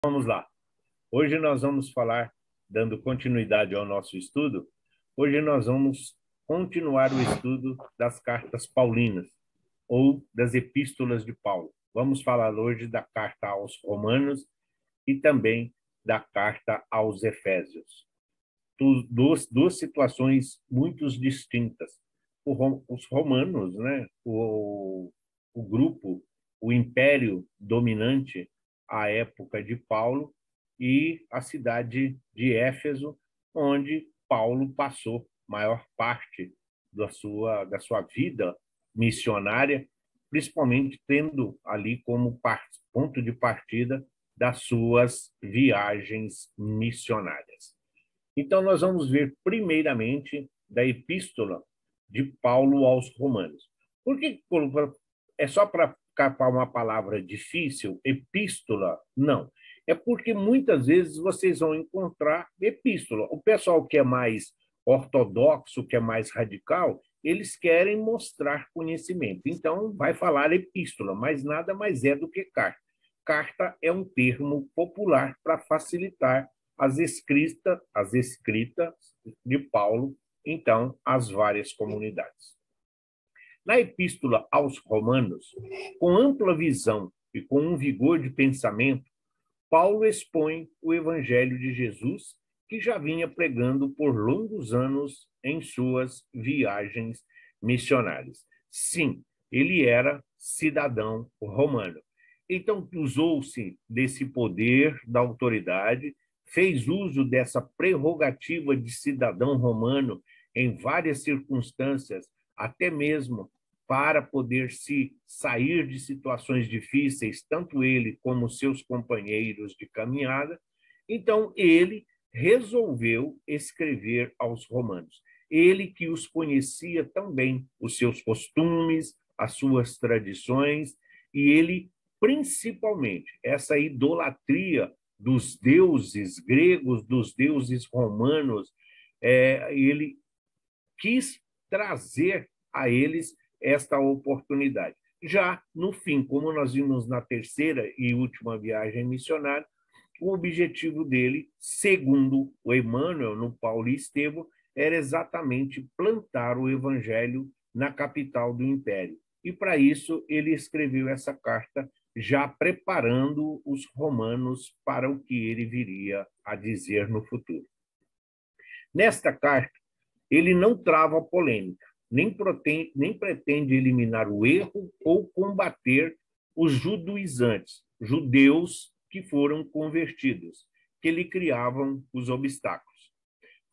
Vamos lá. Hoje nós vamos falar, dando continuidade ao nosso estudo, hoje nós vamos continuar o estudo das cartas paulinas, ou das epístolas de Paulo. Vamos falar hoje da carta aos Romanos e também da carta aos Efésios. Duas situações muito distintas. Os romanos, né? O grupo, o império dominante à época de Paulo, e a cidade de Éfeso, onde Paulo passou maior parte da sua vida missionária, principalmente tendo ali como ponto de partida das suas viagens missionárias. Então, nós vamos ver primeiramente da epístola de Paulo aos Romanos. Por que é só para capar uma palavra difícil, epístola? Não. É porque muitas vezes vocês vão encontrar epístola. O pessoal que é mais ortodoxo, que é mais radical, eles querem mostrar conhecimento. Então, vai falar epístola, mas nada mais é do que carta. Carta é um termo popular para facilitar as escritas de Paulo, então, às várias comunidades. Na Epístola aos Romanos, com ampla visão e com um vigor de pensamento, Paulo expõe o Evangelho de Jesus, que já vinha pregando por longos anos em suas viagens missionárias. Sim, ele era cidadão romano. Então, usou-se desse poder da autoridade, fez uso dessa prerrogativa de cidadão romano em várias circunstâncias, até mesmo para poder se sair de situações difíceis, tanto ele como seus companheiros de caminhada. Então, ele resolveu escrever aos romanos. Ele que os conhecia tão bem, os seus costumes, as suas tradições, e ele, principalmente, essa idolatria dos deuses gregos, dos deuses romanos, ele quis trazer a eles esta oportunidade. Já no fim, como nós vimos na terceira e última viagem missionária, o objetivo dele, segundo o Emmanuel, no Paulo e Estevão, era exatamente plantar o evangelho na capital do império. E para isso ele escreveu essa carta, já preparando os romanos para o que ele viria a dizer no futuro. Nesta carta, ele não trava polêmica, nem pretende eliminar o erro ou combater os judaizantes, judeus que foram convertidos, que lhe criavam os obstáculos.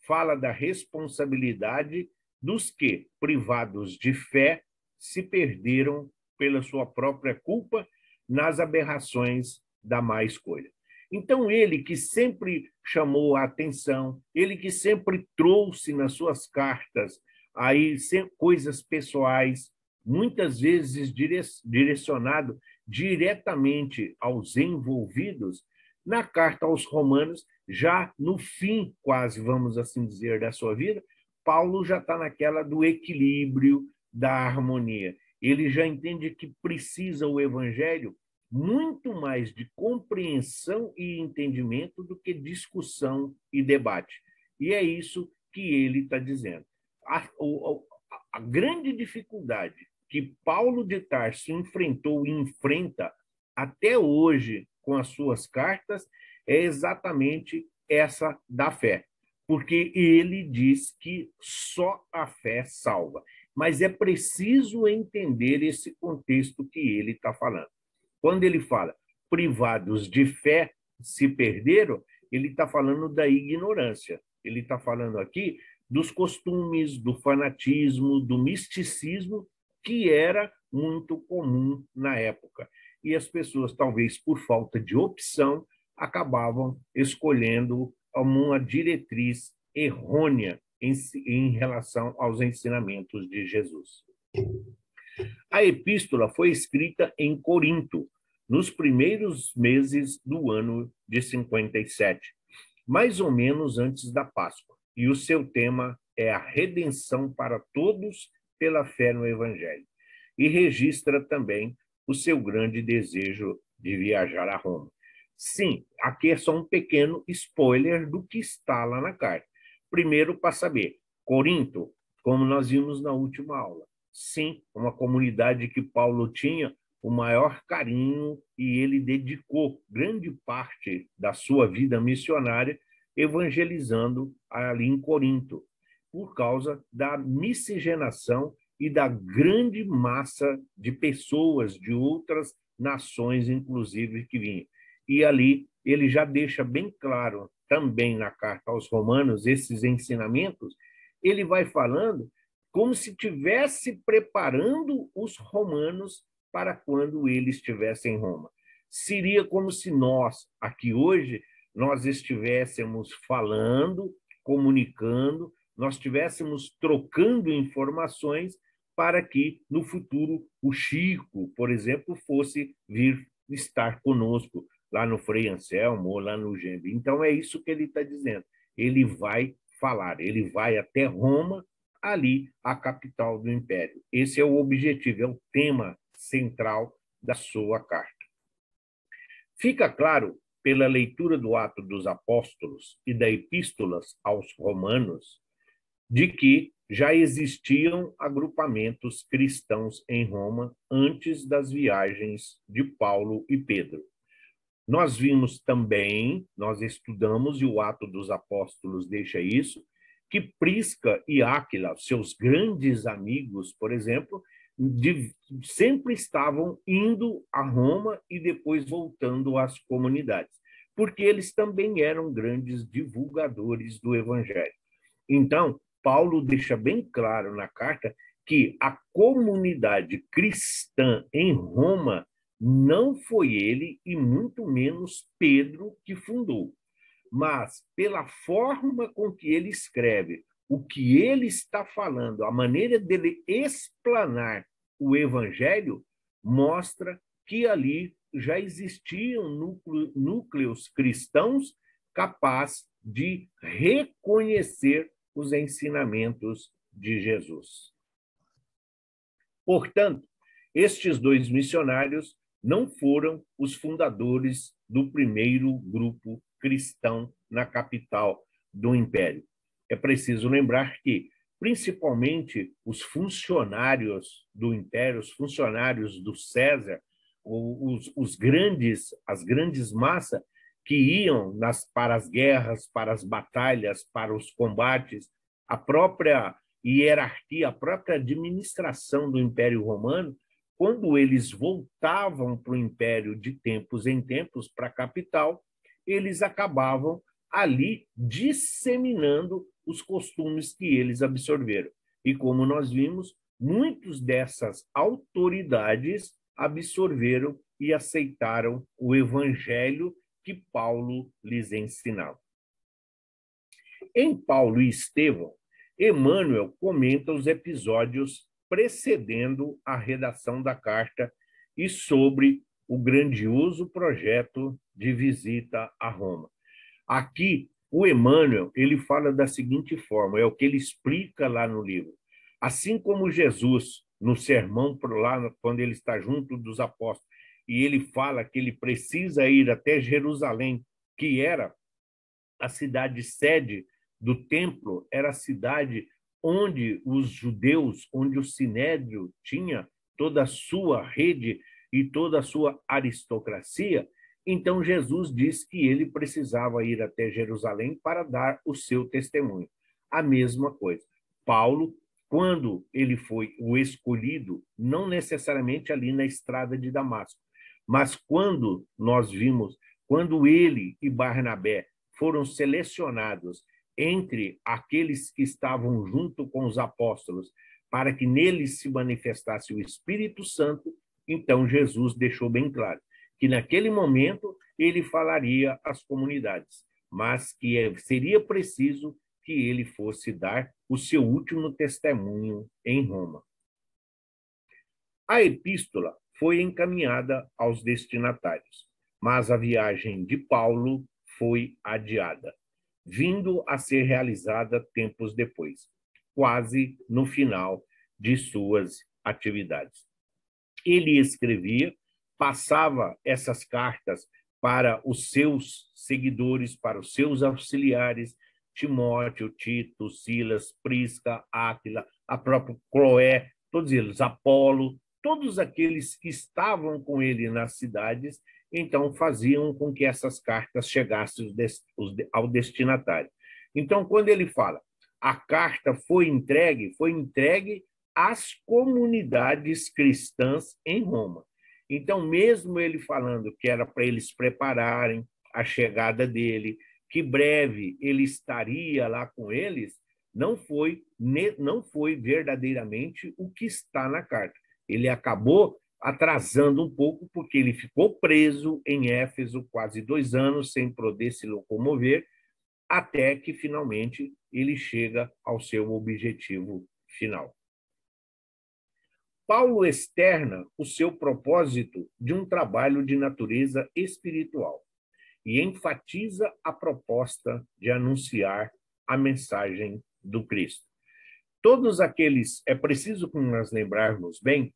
Fala da responsabilidade dos que, privados de fé, se perderam pela sua própria culpa nas aberrações da má escolha. Então, ele que sempre chamou a atenção, ele que sempre trouxe nas suas cartas aí coisas pessoais, muitas vezes direcionado diretamente aos envolvidos, na carta aos Romanos, já no fim, quase, vamos assim dizer, da sua vida, Paulo já está naquela do equilíbrio, da harmonia. Ele já entende que precisa o evangelho muito mais de compreensão e entendimento do que discussão e debate. E é isso que ele está dizendo. A grande dificuldade que Paulo de Tarso enfrentou e enfrenta até hoje com as suas cartas é exatamente essa da fé. Porque ele diz que só a fé salva. Mas é preciso entender esse contexto que ele está falando. Quando ele fala privados de fé se perderam, ele está falando da ignorância. Ele está falando aqui dos costumes, do fanatismo, do misticismo que era muito comum na época. E as pessoas, talvez por falta de opção, acabavam escolhendo uma diretriz errônea em relação aos ensinamentos de Jesus. A epístola foi escrita em Corinto, nos primeiros meses do ano de 57, mais ou menos antes da Páscoa, e o seu tema é a redenção para todos pela fé no Evangelho, e registra também o seu grande desejo de viajar a Roma. Sim, aqui é só um pequeno spoiler do que está lá na carta. Primeiro, para saber, Corinto, como nós vimos na última aula, sim, uma comunidade que Paulo tinha o maior carinho e ele dedicou grande parte da sua vida missionária evangelizando ali em Corinto, por causa da miscigenação e da grande massa de pessoas de outras nações, inclusive, que vinham. E ali ele já deixa bem claro, também na carta aos Romanos, esses ensinamentos, ele vai falando como se estivesse preparando os romanos para quando ele estivesse em Roma. Seria como se nós, aqui hoje, nós estivéssemos falando, comunicando, nós estivéssemos trocando informações para que, no futuro, o Chico, por exemplo, fosse vir estar conosco lá no Frei Anselmo ou lá no Gembe. Então, é isso que ele está dizendo. Ele vai falar, ele vai até Roma, ali, a capital do Império. Esse é o objetivo, é o tema central da sua carta. Fica claro, pela leitura do Ato dos Apóstolos e da Epístolas aos Romanos, de que já existiam agrupamentos cristãos em Roma antes das viagens de Paulo e Pedro. Nós vimos também, nós estudamos, e o Ato dos Apóstolos deixa isso, que Prisca e Áquila, seus grandes amigos, por exemplo, sempre estavam indo a Roma e depois voltando às comunidades, porque eles também eram grandes divulgadores do Evangelho. Então, Paulo deixa bem claro na carta que a comunidade cristã em Roma não foi ele e muito menos Pedro que fundou, mas pela forma com que ele escreve, o que ele está falando, a maneira dele explanar o evangelho, mostra que ali já existiam núcleos cristãos capazes de reconhecer os ensinamentos de Jesus. Portanto, estes dois missionários não foram os fundadores do primeiro grupo cristão na capital do Império. É preciso lembrar que, principalmente, os funcionários do Império, os funcionários do César, as grandes massas que iam para as guerras, para as batalhas, para os combates, a própria hierarquia, a própria administração do Império Romano, quando eles voltavam para o Império de tempos em tempos, para a capital, eles acabavam ali disseminando os costumes que eles absorveram. E como nós vimos, muitas dessas autoridades absorveram e aceitaram o evangelho que Paulo lhes ensinava. Em Paulo e Estevão, Emmanuel comenta os episódios precedendo a redação da carta e sobre o grandioso projeto de visita a Roma. Aqui, o Emmanuel, ele fala da seguinte forma, é o que ele explica lá no livro. Assim como Jesus, no sermão lá, quando ele está junto dos apóstolos, e ele fala que ele precisa ir até Jerusalém, que era a cidade sede do templo, era a cidade onde os judeus, onde o Sinédrio tinha toda a sua rede e toda a sua aristocracia, então Jesus disse que ele precisava ir até Jerusalém para dar o seu testemunho. A mesma coisa. Paulo, quando ele foi o escolhido, não necessariamente ali na estrada de Damasco, mas quando nós vimos, quando ele e Barnabé foram selecionados entre aqueles que estavam junto com os apóstolos para que neles se manifestasse o Espírito Santo, então Jesus deixou bem claro que naquele momento ele falaria às comunidades, mas que seria preciso que ele fosse dar o seu último testemunho em Roma. A epístola foi encaminhada aos destinatários, mas a viagem de Paulo foi adiada, vindo a ser realizada tempos depois, quase no final de suas atividades. Ele escrevia, passava essas cartas para os seus seguidores, para os seus auxiliares, Timóteo, Tito, Silas, Prisca, Áquila, a própria Cloé, todos eles, Apolo, todos aqueles que estavam com ele nas cidades, então faziam com que essas cartas chegassem ao destinatário. Então, quando ele fala, a carta foi entregue às comunidades cristãs em Roma. Então, mesmo ele falando que era para eles prepararem a chegada dele, que breve ele estaria lá com eles, não foi verdadeiramente o que está na carta. Ele acabou atrasando um pouco, porque ele ficou preso em Éfeso quase 2 anos, sem poder se locomover, até que finalmente ele chega ao seu objetivo final. Paulo externa o seu propósito de um trabalho de natureza espiritual e enfatiza a proposta de anunciar a mensagem do Cristo. Todos aqueles, é preciso que nós lembrarmos bem,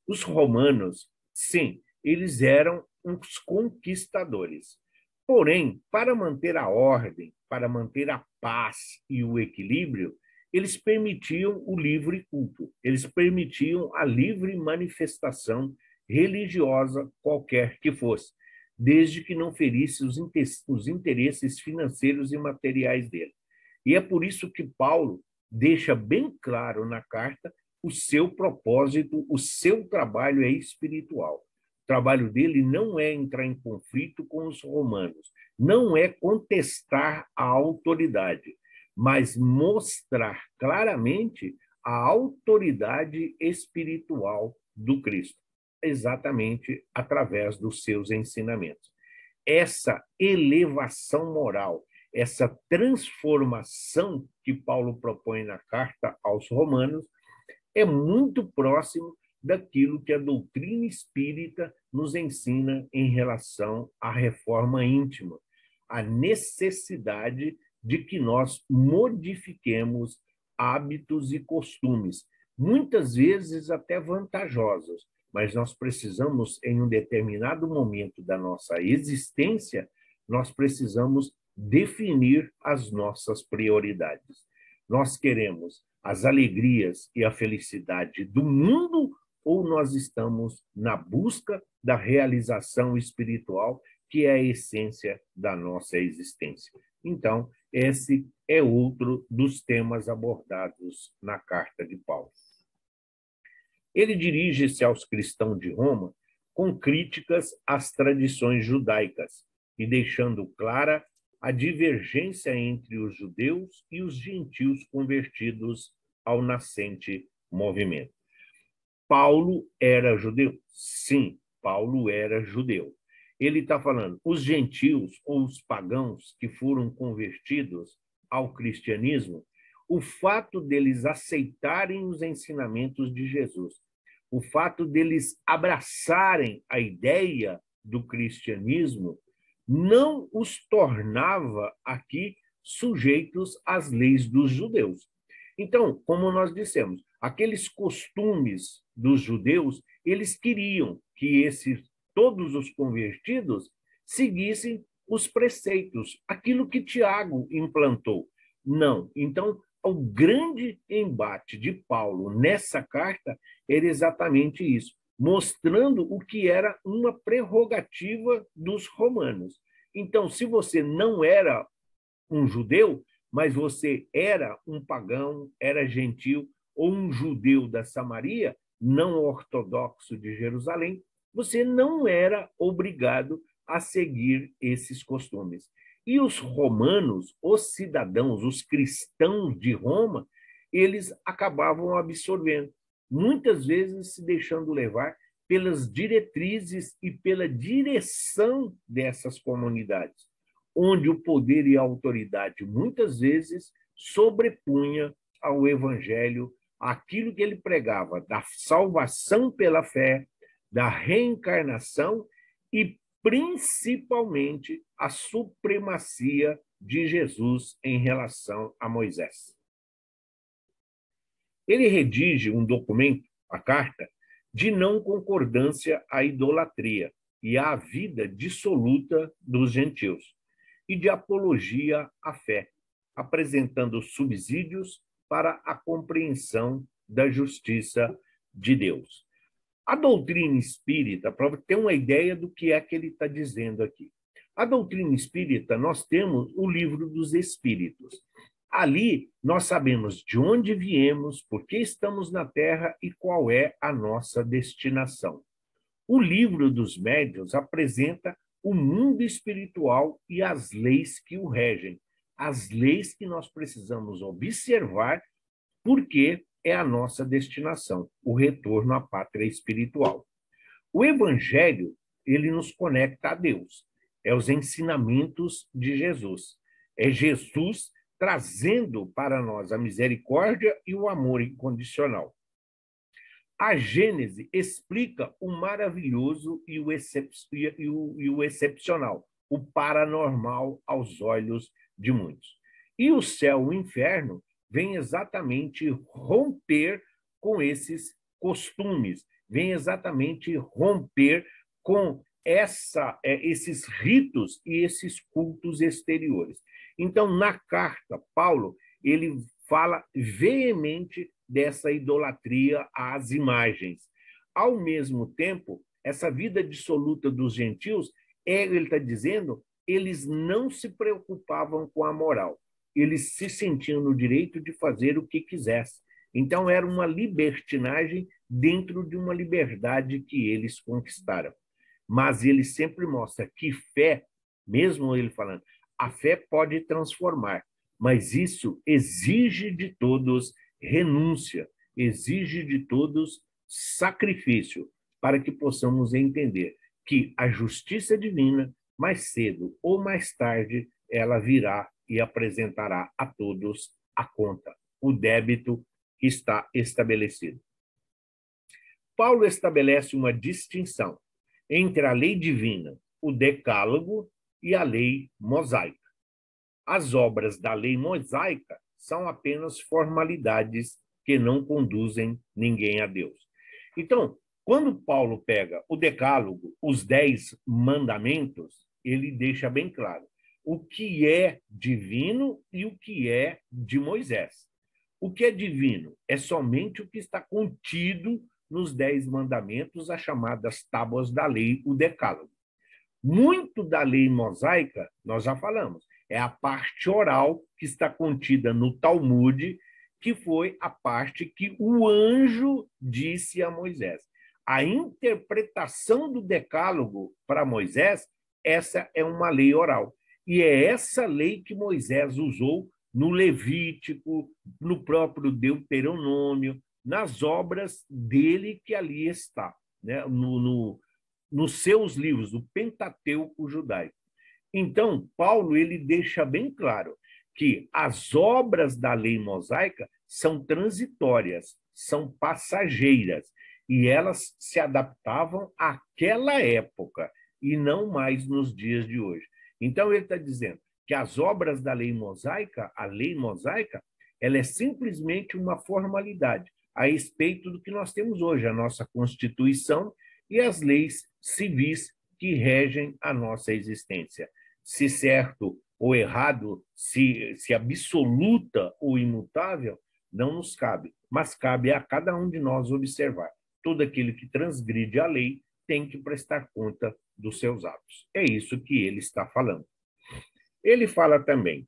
os romanos, sim, eles eram uns conquistadores. Porém, para manter a ordem, para manter a paz e o equilíbrio, eles permitiam o livre culto, eles permitiam a livre manifestação religiosa, qualquer que fosse, desde que não ferisse os interesses financeiros e materiais dele. E é por isso que Paulo deixa bem claro na carta o seu propósito, o seu trabalho é espiritual. O trabalho dele não é entrar em conflito com os romanos, não é contestar a autoridade, mas mostrar claramente a autoridade espiritual do Cristo, exatamente através dos seus ensinamentos. Essa elevação moral, essa transformação que Paulo propõe na carta aos Romanos, é muito próximo daquilo que a doutrina espírita nos ensina em relação à reforma íntima, a necessidade de que nós modifiquemos hábitos e costumes, muitas vezes até vantajosos, mas nós precisamos, em um determinado momento da nossa existência, nós precisamos definir as nossas prioridades. Nós queremos as alegrias e a felicidade do mundo ou nós estamos na busca da realização espiritual, que é a essência da nossa existência? Então, esse é outro dos temas abordados na carta de Paulo. Ele dirige-se aos cristãos de Roma com críticas às tradições judaicas e deixando clara a divergência entre os judeus e os gentios convertidos ao nascente movimento. Paulo era judeu? Sim, Paulo era judeu. Ele está falando, os gentios ou os pagãos que foram convertidos ao cristianismo, o fato deles aceitarem os ensinamentos de Jesus, o fato deles abraçarem a ideia do cristianismo, não os tornava aqui sujeitos às leis dos judeus. Então, como nós dissemos, aqueles costumes dos judeus, eles queriam que todos os convertidos seguissem os preceitos, aquilo que Tiago implantou. Não. Então, o grande embate de Paulo nessa carta era exatamente isso, mostrando o que era uma prerrogativa dos romanos. Então, se você não era um judeu, mas você era um pagão, era gentil, ou um judeu da Samaria, não ortodoxo de Jerusalém, você não era obrigado a seguir esses costumes. E os romanos, os cidadãos, os cristãos de Roma, eles acabavam absorvendo, muitas vezes se deixando levar pelas diretrizes e pela direção dessas comunidades, onde o poder e a autoridade muitas vezes sobrepunha ao evangelho aquilo que ele pregava da salvação pela fé, da reencarnação e principalmente a supremacia de Jesus em relação a Moisés. Ele redige um documento, a carta, de não concordância à idolatria, e à vida dissoluta dos gentios, e de apologia à fé, apresentando subsídios para a compreensão da justiça de Deus. A doutrina espírita, para ter uma ideia do que é que ele está dizendo aqui. A doutrina espírita, nós temos o livro dos Espíritos. Ali nós sabemos de onde viemos, por que estamos na Terra e qual é a nossa destinação. O livro dos médiuns apresenta o mundo espiritual e as leis que o regem, as leis que nós precisamos observar, porque é a nossa destinação, o retorno à pátria espiritual. O Evangelho, ele nos conecta a Deus, é os ensinamentos de Jesus, é Jesus trazendo para nós a misericórdia e o amor incondicional. A Gênese explica o maravilhoso e o excepcional, o paranormal aos olhos de muitos. E o céu e o inferno vêm exatamente romper com esses costumes, vêm exatamente romper com esses ritos e esses cultos exteriores. Então, na carta, Paulo, ele fala veemente dessa idolatria às imagens. Ao mesmo tempo, essa vida dissoluta dos gentios, ele está dizendo, eles não se preocupavam com a moral. Eles se sentiam no direito de fazer o que quisessem. Então, era uma libertinagem dentro de uma liberdade que eles conquistaram. Mas ele sempre mostra que fé, mesmo ele falando, a fé pode transformar, mas isso exige de todos renúncia, exige de todos sacrifício, para que possamos entender que a justiça divina, mais cedo ou mais tarde, ela virá e apresentará a todos a conta, o débito que está estabelecido. Paulo estabelece uma distinção entre a lei divina, o decálogo, e a lei mosaica. As obras da lei mosaica são apenas formalidades que não conduzem ninguém a Deus. Então, quando Paulo pega o decálogo, os 10 mandamentos, ele deixa bem claro o que é divino e o que é de Moisés. O que é divino é somente o que está contido nos 10 mandamentos, as chamadas tábuas da lei, o decálogo. Muito da lei mosaica, nós já falamos, é a parte oral que está contida no Talmude, que foi a parte que o anjo disse a Moisés. A interpretação do decálogo para Moisés, essa é uma lei oral. E é essa lei que Moisés usou no Levítico, no próprio Deuteronômio, nas obras dele que ali está, né? Nos seus livros, do Pentateuco judaico. Então, Paulo ele deixa bem claro que as obras da lei mosaica são transitórias, são passageiras, e elas se adaptavam àquela época e não mais nos dias de hoje. Então, ele está dizendo que as obras da lei mosaica, a lei mosaica, ela é simplesmente uma formalidade a respeito do que nós temos hoje, a nossa Constituição e as leis civis que regem a nossa existência. Se certo ou errado, se absoluta ou imutável, não nos cabe, mas cabe a cada um de nós observar. Todo aquele que transgride a lei tem que prestar conta dos seus atos. É isso que ele está falando. Ele fala também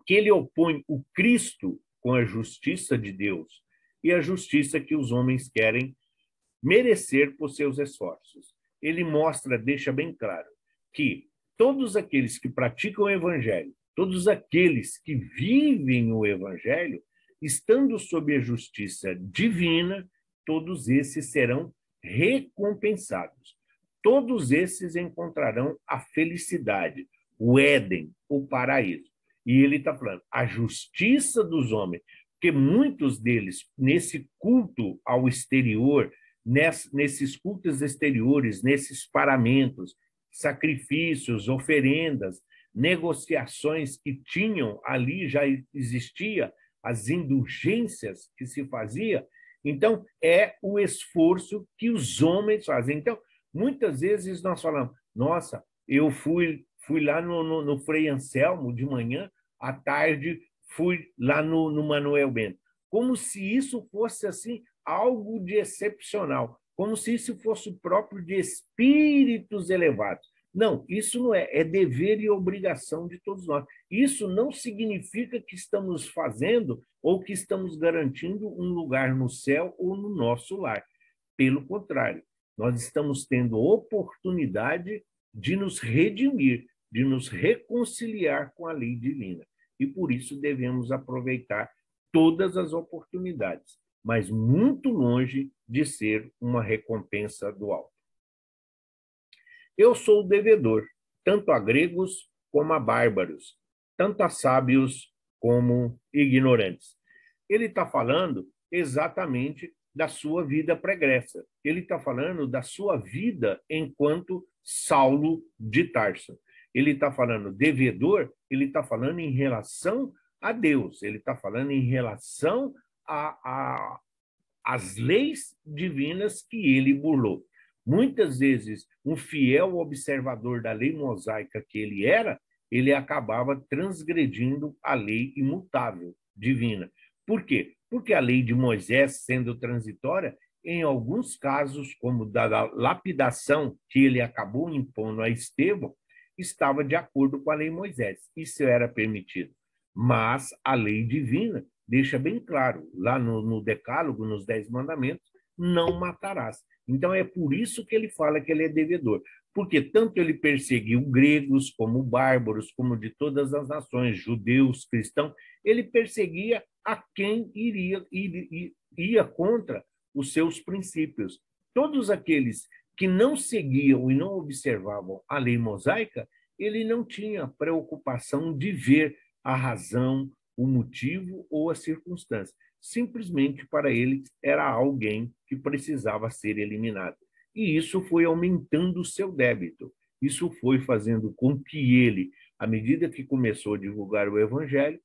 que ele opõe o Cristo com a justiça de Deus e a justiça que os homens querem merecer por seus esforços. Ele mostra, deixa bem claro, que todos aqueles que praticam o Evangelho, todos aqueles que vivem o Evangelho, estando sob a justiça divina, todos esses serão recompensados. Todos esses encontrarão a felicidade, o Éden, o paraíso. E ele está falando, a justiça dos homens, porque muitos deles, nesse culto ao exterior, nesses cultos exteriores, nesses paramentos, sacrifícios, oferendas, negociações que tinham ali, já existia, as indulgências que se fazia. Então, é o esforço que os homens fazem. Então, Muitas vezes nós falamos, nossa, eu fui lá no Frei Anselmo de manhã, à tarde fui lá no Manuel Bento. Como se isso fosse assim algo de excepcional, como se isso fosse próprio de espíritos elevados. Não, isso não é, é dever e obrigação de todos nós. Isso não significa que estamos fazendo ou que estamos garantindo um lugar no céu ou no nosso lar. Pelo contrário, nós estamos tendo oportunidade de nos redimir, de nos reconciliar com a lei divina. E por isso devemos aproveitar todas as oportunidades, mas muito longe de ser uma recompensa do alto. Eu sou devedor, tanto a gregos como a bárbaros, tanto a sábios como ignorantes. Ele está falando exatamente da sua vida pregressa. Ele está falando da sua vida enquanto Saulo de Tarso. Ele está falando devedor, ele está falando em relação a Deus, ele está falando em relação às leis divinas que ele burlou. Muitas vezes, um fiel observador da lei mosaica que ele era, ele acabava transgredindo a lei imutável divina. Por quê? Porque a lei de Moisés, sendo transitória, em alguns casos, como da lapidação que ele acabou impondo a Estevão, estava de acordo com a lei de Moisés. Isso era permitido. Mas a lei divina deixa bem claro, lá no Decálogo, nos 10 Mandamentos, não matarás. Então é por isso que ele fala que ele é devedor, porque tanto ele perseguiu gregos, como bárbaros, como de todas as nações, judeus, cristãos, ele perseguia a quem ia contra os seus princípios. Todos aqueles que não seguiam e não observavam a lei mosaica, ele não tinha preocupação de ver a razão, o motivo ou a circunstância. Simplesmente para ele era alguém que precisava ser eliminado. E isso foi aumentando o seu débito. Isso foi fazendo com que ele, à medida que começou a divulgar o evangelho,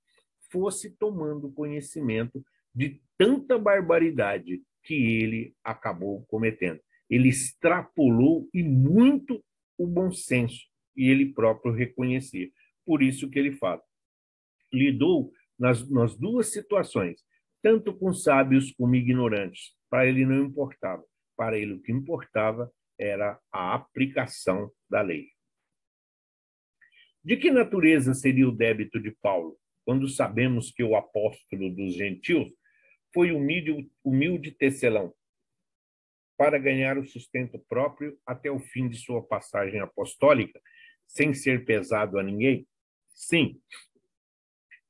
fosse tomando conhecimento de tanta barbaridade que ele acabou cometendo. Ele extrapolou e muito o bom senso, e ele próprio reconhecia. Por isso que ele fala, lidou nas duas situações, tanto com sábios como ignorantes. Para ele não importava. Para ele o que importava era a aplicação da lei. De que natureza seria o débito de Paulo, quando sabemos que o apóstolo dos gentios foi humilde tecelão, para ganhar o sustento próprio até o fim de sua passagem apostólica, sem ser pesado a ninguém? Sim.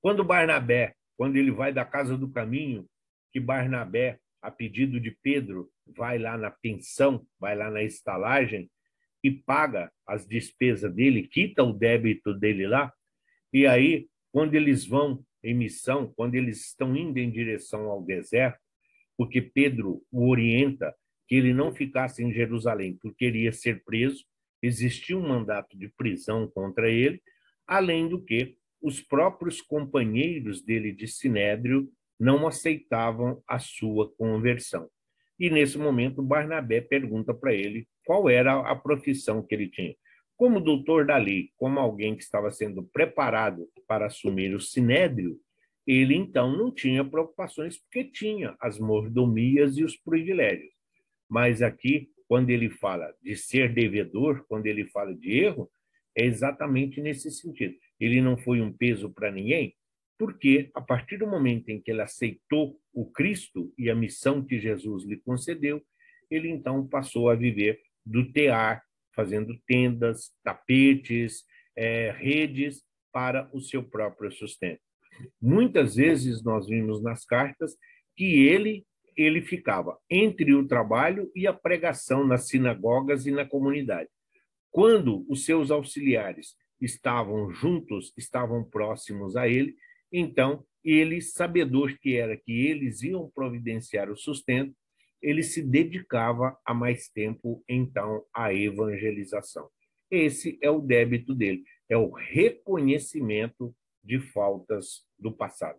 Quando Barnabé, quando ele vai da casa do caminho, que Barnabé, a pedido de Pedro, vai lá na pensão, vai lá na estalagem e paga as despesas dele, quita o débito dele lá, e aí, quando eles vão em missão, quando eles estão indo em direção ao deserto, porque Pedro o orienta que ele não ficasse em Jerusalém, porque ele ia ser preso, existia um mandato de prisão contra ele, além do que os próprios companheiros dele de Sinédrio não aceitavam a sua conversão. E, nesse momento, Barnabé pergunta para ele qual era a profissão que ele tinha. Como doutor da lei, como alguém que estava sendo preparado para assumir o Sinédrio, ele, então, não tinha preocupações, porque tinha as mordomias e os privilégios. Mas aqui, quando ele fala de ser devedor, quando ele fala de erro, é exatamente nesse sentido. Ele não foi um peso para ninguém, porque a partir do momento em que ele aceitou o Cristo e a missão que Jesus lhe concedeu, ele então passou a viver do tear, fazendo tendas, tapetes, redes para o seu próprio sustento. Muitas vezes nós vimos nas cartas que ele ficava entre o trabalho e a pregação nas sinagogas e na comunidade. Quando os seus auxiliares estavam juntos, estavam próximos a ele, então ele, sabedor que era que eles iam providenciar o sustento, ele se dedicava a mais tempo, então, à evangelização. Esse é o débito dele, é o reconhecimento de faltas do passado.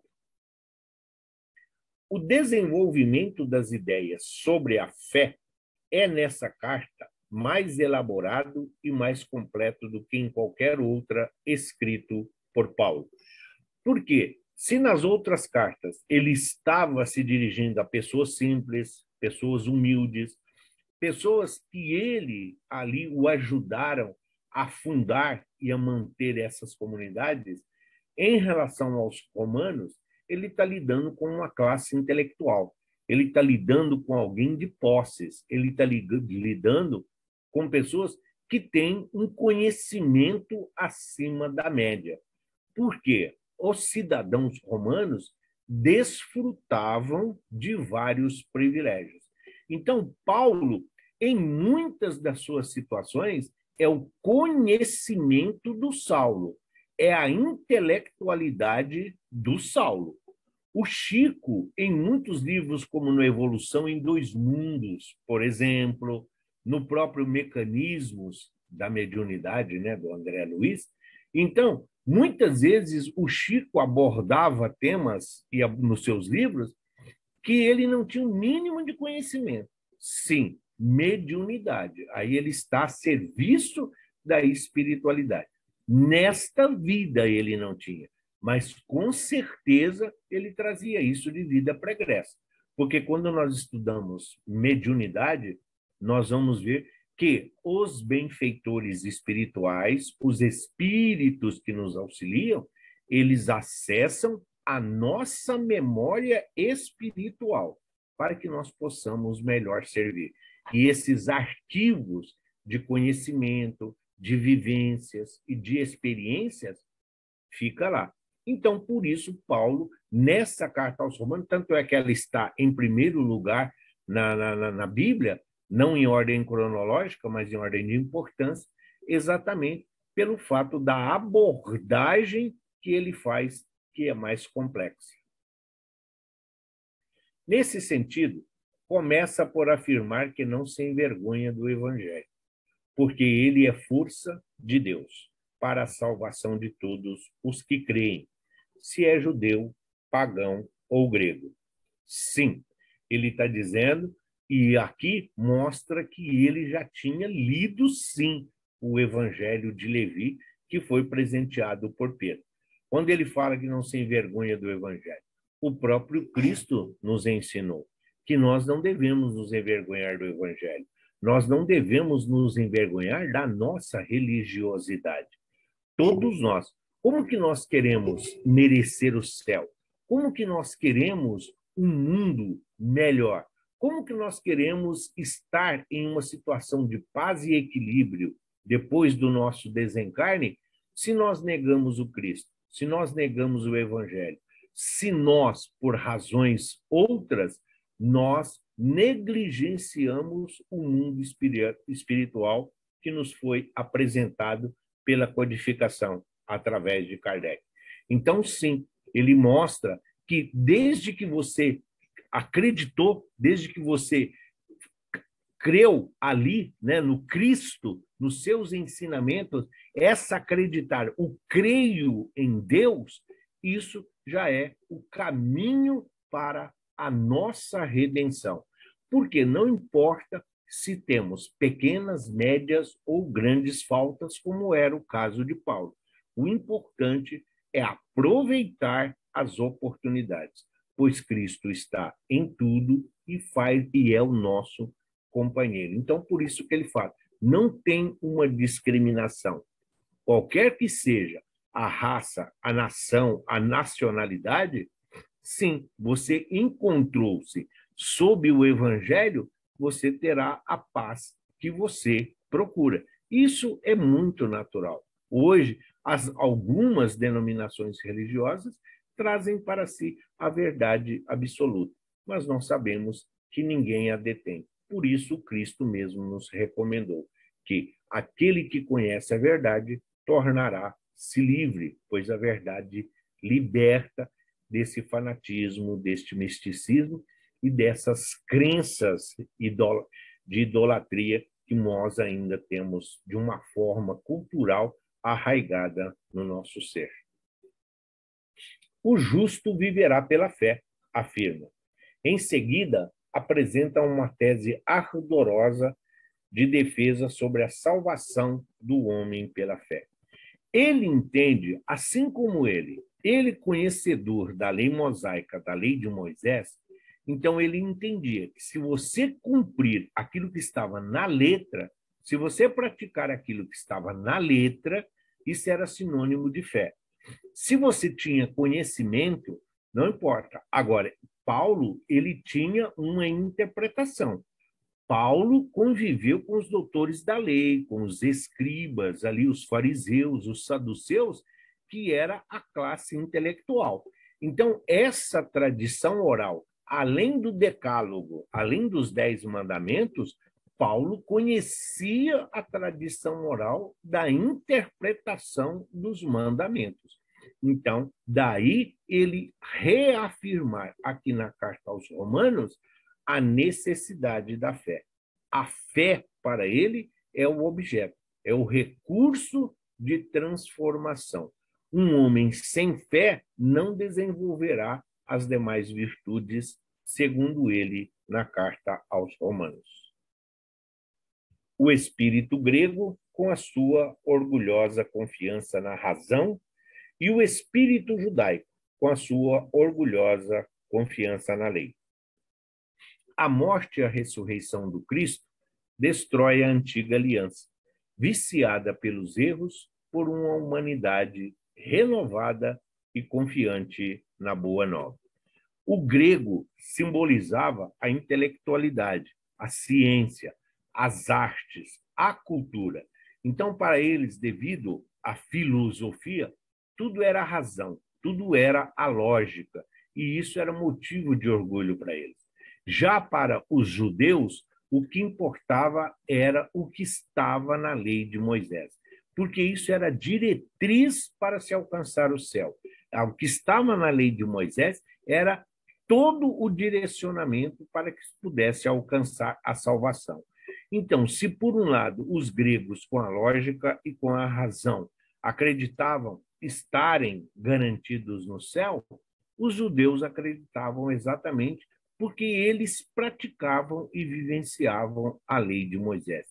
O desenvolvimento das ideias sobre a fé é, nessa carta, mais elaborado e mais completo do que em qualquer outra escrito por Paulo. Por quê? Se nas outras cartas ele estava se dirigindo a pessoas simples, pessoas humildes, pessoas que ele ali o ajudaram a fundar e a manter essas comunidades, em relação aos romanos, ele está lidando com uma classe intelectual, ele está lidando com alguém de posses, ele está lidando com pessoas que têm um conhecimento acima da média. Por quê? Os cidadãos romanos desfrutavam de vários privilégios. Então, Paulo, em muitas das suas situações, é o conhecimento do Saulo, é a intelectualidade do Saulo. O Chico, em muitos livros, como no Evolução em Dois Mundos, por exemplo, no próprio Mecanismos da Mediunidade, né, do André Luiz, então, muitas vezes o Chico abordava temas nos seus livros que ele não tinha o mínimo de conhecimento. Sim, mediunidade. Aí ele está a serviço da espiritualidade. Nesta vida ele não tinha, mas com certeza ele trazia isso de vida pregressa. Porque quando nós estudamos mediunidade, nós vamos ver que os benfeitores espirituais, os espíritos que nos auxiliam, eles acessam a nossa memória espiritual para que nós possamos melhor servir. E esses arquivos de conhecimento, de vivências e de experiências fica lá. Então, por isso, Paulo, nessa carta aos Romanos, tanto é que ela está em primeiro lugar na Bíblia, não em ordem cronológica, mas em ordem de importância, exatamente pelo fato da abordagem que ele faz, que é mais complexa. Nesse sentido, começa por afirmar que não se envergonha do Evangelho, porque ele é força de Deus para a salvação de todos os que creem, se é judeu, pagão ou grego. Sim, ele está dizendo, e aqui mostra que ele já tinha lido, sim, o Evangelho de Levi, que foi presenteado por Pedro. Quando ele fala que não se envergonha do Evangelho, o próprio Cristo nos ensinou que nós não devemos nos envergonhar do Evangelho. Nós não devemos nos envergonhar da nossa religiosidade. Todos nós. Como que nós queremos merecer o céu? Como que nós queremos um mundo melhor? Como que nós queremos estar em uma situação de paz e equilíbrio depois do nosso desencarne, se nós negamos o Cristo, se nós negamos o Evangelho, se nós, por razões outras, nós negligenciamos o mundo espiritual que nos foi apresentado pela codificação através de Kardec. Então, sim, ele mostra que desde que você acreditou, desde que você creu ali, né, no Cristo, nos seus ensinamentos, essa acreditar, o creio em Deus, isso já é o caminho para a nossa redenção. Porque não importa se temos pequenas, médias ou grandes faltas, como era o caso de Paulo. O importante é aproveitar as oportunidades, pois Cristo está em tudo e é o nosso companheiro. Então, por isso que ele fala, não tem uma discriminação. Qualquer que seja a raça, a nação, a nacionalidade, sim, você encontrou-se sob o Evangelho, você terá a paz que você procura. Isso é muito natural. Hoje, algumas denominações religiosas trazem para si a verdade absoluta, mas nós sabemos que ninguém a detém. Por isso, Cristo mesmo nos recomendou que aquele que conhece a verdade tornará-se livre, pois a verdade liberta desse fanatismo, deste misticismo e dessas crenças de idolatria que nós ainda temos de uma forma cultural arraigada no nosso ser. O justo viverá pela fé, afirma. Em seguida, apresenta uma tese ardorosa de defesa sobre a salvação do homem pela fé. Ele entende, assim como ele conhecedor da lei mosaica, da lei de Moisés, então ele entendia que se você cumprir aquilo que estava na letra, se você praticar aquilo que estava na letra, isso era sinônimo de fé. Se você tinha conhecimento, não importa. Agora, Paulo, ele tinha uma interpretação. Paulo conviveu com os doutores da lei, com os escribas, ali os fariseus, os saduceus, que era a classe intelectual. Então, essa tradição oral, além do decálogo, além dos 10 mandamentos, Paulo conhecia a tradição oral da interpretação dos mandamentos. Então, daí ele reafirmar aqui na carta aos Romanos a necessidade da fé. A fé, para ele, é o objeto, é o recurso de transformação. Um homem sem fé não desenvolverá as demais virtudes, segundo ele, na carta aos Romanos. O espírito grego, com a sua orgulhosa confiança na razão, e o espírito judaico, com a sua orgulhosa confiança na lei. A morte e a ressurreição do Cristo destrói a antiga aliança, viciada pelos erros por uma humanidade renovada e confiante na boa nova. O grego simbolizava a intelectualidade, a ciência, as artes, a cultura. Então, para eles, devido à filosofia, tudo era a razão, tudo era a lógica, e isso era motivo de orgulho para eles. Já para os judeus, o que importava era o que estava na lei de Moisés, porque isso era diretriz para se alcançar o céu. O que estava na lei de Moisés era todo o direcionamento para que se pudesse alcançar a salvação. Então, se por um lado os gregos, com a lógica e com a razão, acreditavam estarem garantidos no céu, os judeus acreditavam exatamente porque eles praticavam e vivenciavam a lei de Moisés.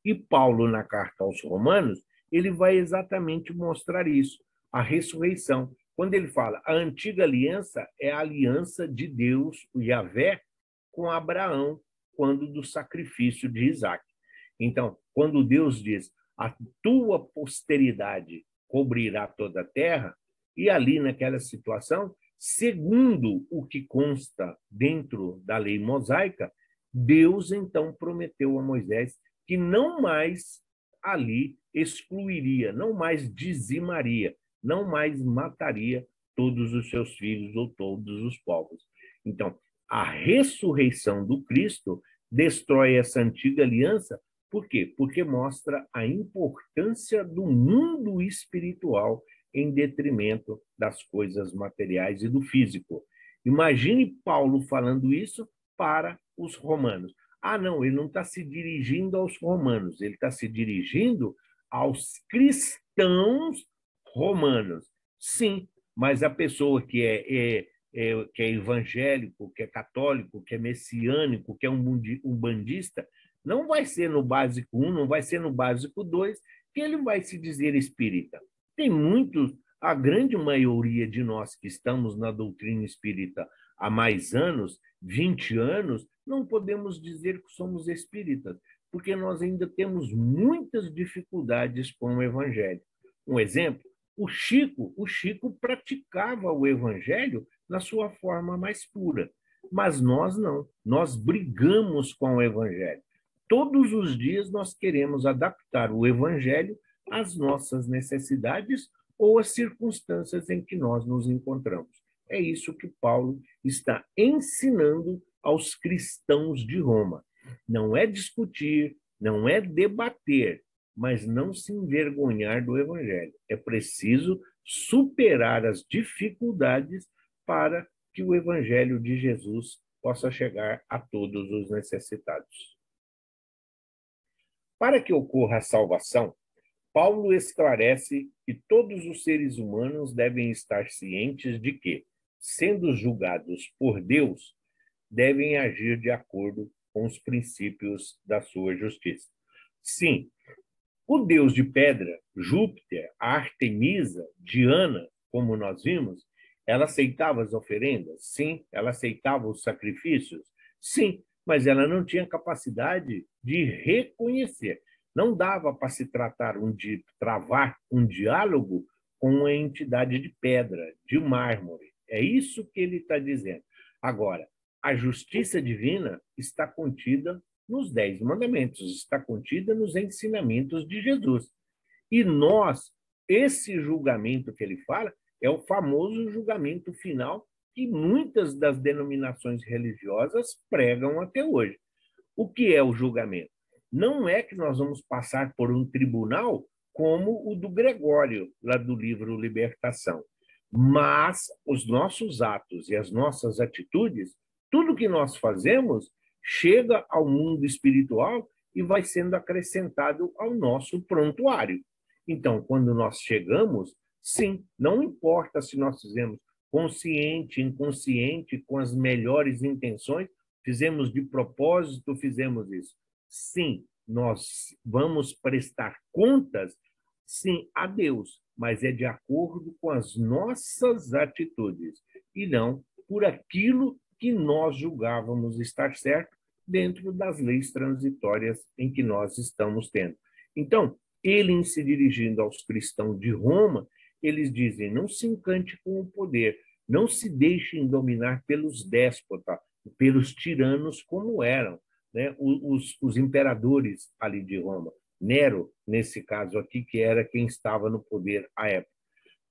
E Paulo, na carta aos Romanos, ele vai exatamente mostrar isso, a ressurreição. Quando ele fala, a antiga aliança é a aliança de Deus, o Yahvé, com Abraão, quando do sacrifício de Isaac. Então, quando Deus diz, a tua posteridade cobrirá toda a terra, e ali naquela situação, segundo o que consta dentro da lei mosaica, Deus então prometeu a Moisés que não mais ali excluiria, não mais dizimaria, não mais mataria todos os seus filhos ou todos os povos. Então, a ressurreição do Cristo destrói essa antiga aliança. Por quê? Porque mostra a importância do mundo espiritual em detrimento das coisas materiais e do físico. Imagine Paulo falando isso para os romanos. Ah, não, ele não está se dirigindo aos romanos, ele está se dirigindo aos cristãos romanos. Sim, mas a pessoa que que é evangélico, que é católico, que é messiânico, que é um bandista, não vai ser no básico 1, não vai ser no básico 2, que ele vai se dizer espírita. Tem muitos, a grande maioria de nós que estamos na doutrina espírita há mais anos, 20 anos, não podemos dizer que somos espíritas, porque nós ainda temos muitas dificuldades com o evangelho. Um exemplo, o Chico praticava o evangelho na sua forma mais pura, mas nós não, nós brigamos com o evangelho. Todos os dias nós queremos adaptar o evangelho às nossas necessidades ou às circunstâncias em que nós nos encontramos. É isso que Paulo está ensinando aos cristãos de Roma. Não é discutir, não é debater, mas não se envergonhar do evangelho. É preciso superar as dificuldades para que o evangelho de Jesus possa chegar a todos os necessitados. Para que ocorra a salvação, Paulo esclarece que todos os seres humanos devem estar cientes de que, sendo julgados por Deus, devem agir de acordo com os princípios da sua justiça. Sim, o deus de pedra, Júpiter, a Artemisa, Diana, como nós vimos, ela aceitava as oferendas? Sim. Ela aceitava os sacrifícios? Sim, mas ela não tinha capacidade de reconhecer. Não dava para se travar um diálogo com uma entidade de pedra, de mármore. É isso que ele está dizendo. Agora, a justiça divina está contida nos 10 mandamentos, está contida nos ensinamentos de Jesus. E nós, esse julgamento que ele fala, é o famoso julgamento final que muitas das denominações religiosas pregam até hoje. O que é o julgamento? Não é que nós vamos passar por um tribunal como o do Gregório, lá do livro Libertação, mas os nossos atos e as nossas atitudes, tudo que nós fazemos, chega ao mundo espiritual e vai sendo acrescentado ao nosso prontuário. Então, quando nós chegamos, sim, não importa se nós fizemos consciente, inconsciente, com as melhores intenções, fizemos de propósito, fizemos isso. Sim, nós vamos prestar contas, sim, a Deus, mas é de acordo com as nossas atitudes e não por aquilo que nós julgávamos estar certo dentro das leis transitórias em que nós estamos tendo. Então, ele, em se dirigindo aos cristãos de Roma, eles dizem: não se encante com o poder, não se deixem dominar pelos déspotas, pelos tiranos como eram, né? Os imperadores ali de Roma. Nero, nesse caso aqui, que era quem estava no poder à época.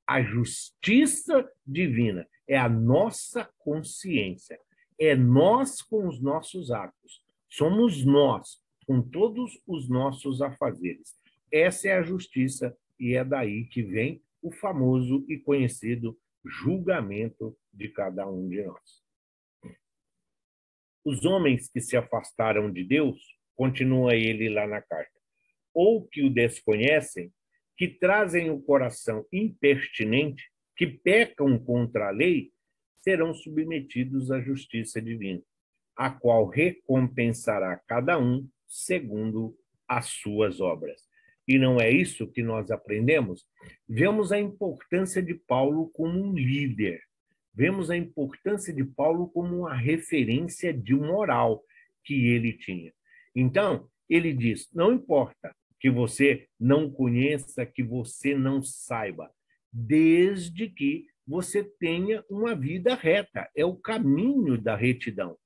A justiça divina é a nossa consciência, é nós com os nossos atos, somos nós com todos os nossos afazeres. Essa é a justiça e é daí que vem o famoso e conhecido julgamento de cada um de nós. Os homens que se afastaram de Deus, continua ele lá na carta, ou que o desconhecem, que trazem o coração impertinente, que pecam contra a lei, serão submetidos à justiça divina, a qual recompensará cada um segundo as suas obras. E não é isso que nós aprendemos? Vemos a importância de Paulo como um líder. Vemos a importância de Paulo como uma referência de moral que ele tinha. Então, ele diz: não importa que você não conheça, que você não saiba, desde que você tenha uma vida reta. É o caminho da retidão.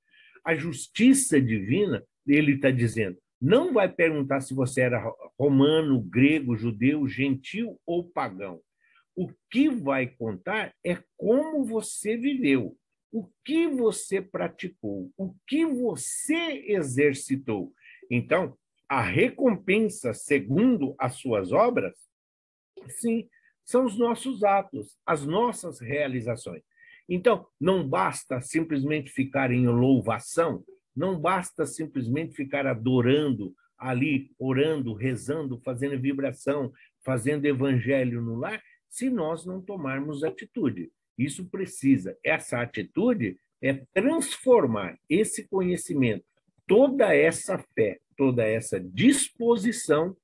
A justiça divina, ele está dizendo, não vai perguntar se você era romano, grego, judeu, gentil ou pagão. O que vai contar é como você viveu, o que você praticou, o que você exercitou. Então, a recompensa, segundo as suas obras, sim, são os nossos atos, as nossas realizações. Então, não basta simplesmente ficar em louvação, não basta simplesmente ficar adorando ali, orando, rezando, fazendo vibração, fazendo evangelho no lar, se nós não tomarmos atitude. Isso precisa, essa atitude é transformar esse conhecimento, toda essa fé, toda essa disposição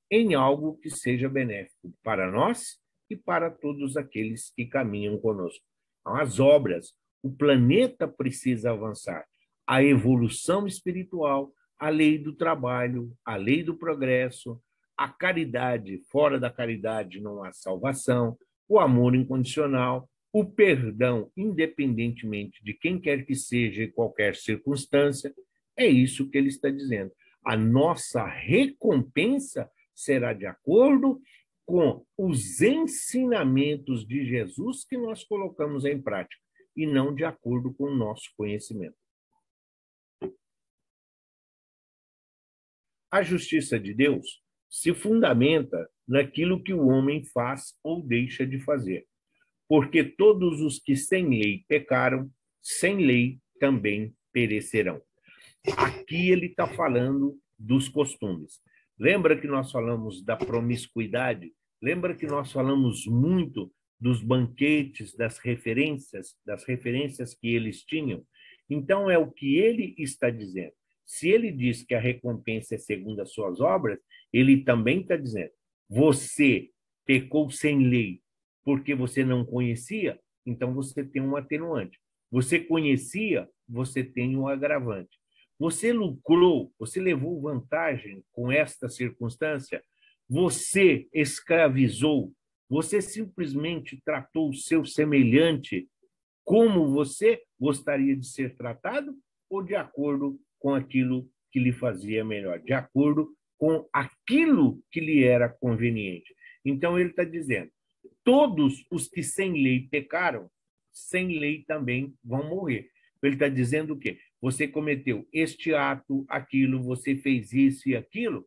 em algo que seja benéfico para nós e para todos aqueles que caminham conosco. As obras, o planeta precisa avançar. A evolução espiritual, a lei do trabalho, a lei do progresso, a caridade, fora da caridade não há salvação, o amor incondicional, o perdão, independentemente de quem quer que seja, em qualquer circunstância, é isso que ele está dizendo. A nossa recompensa será de acordo com os ensinamentos de Jesus que nós colocamos em prática, e não de acordo com o nosso conhecimento. A justiça de Deus se fundamenta naquilo que o homem faz ou deixa de fazer, porque todos os que sem lei pecaram, sem lei também perecerão. Aqui ele está falando dos costumes. Lembra que nós falamos da promiscuidade? Lembra que nós falamos muito dos banquetes, das referências que eles tinham? Então, é o que ele está dizendo. Se ele diz que a recompensa é segundo as suas obras, ele também está dizendo: você pecou sem lei porque você não conhecia, então você tem um atenuante. Você conhecia, você tem um agravante. Você lucrou, você levou vantagem com esta circunstância, você escravizou, você simplesmente tratou o seu semelhante como você gostaria de ser tratado ou de acordo com aquilo que lhe fazia melhor, de acordo com aquilo que lhe era conveniente. Então, ele está dizendo: todos os que sem lei pecaram, sem lei também vão morrer. Ele está dizendo o quê? Você cometeu este ato, aquilo, você fez isso e aquilo,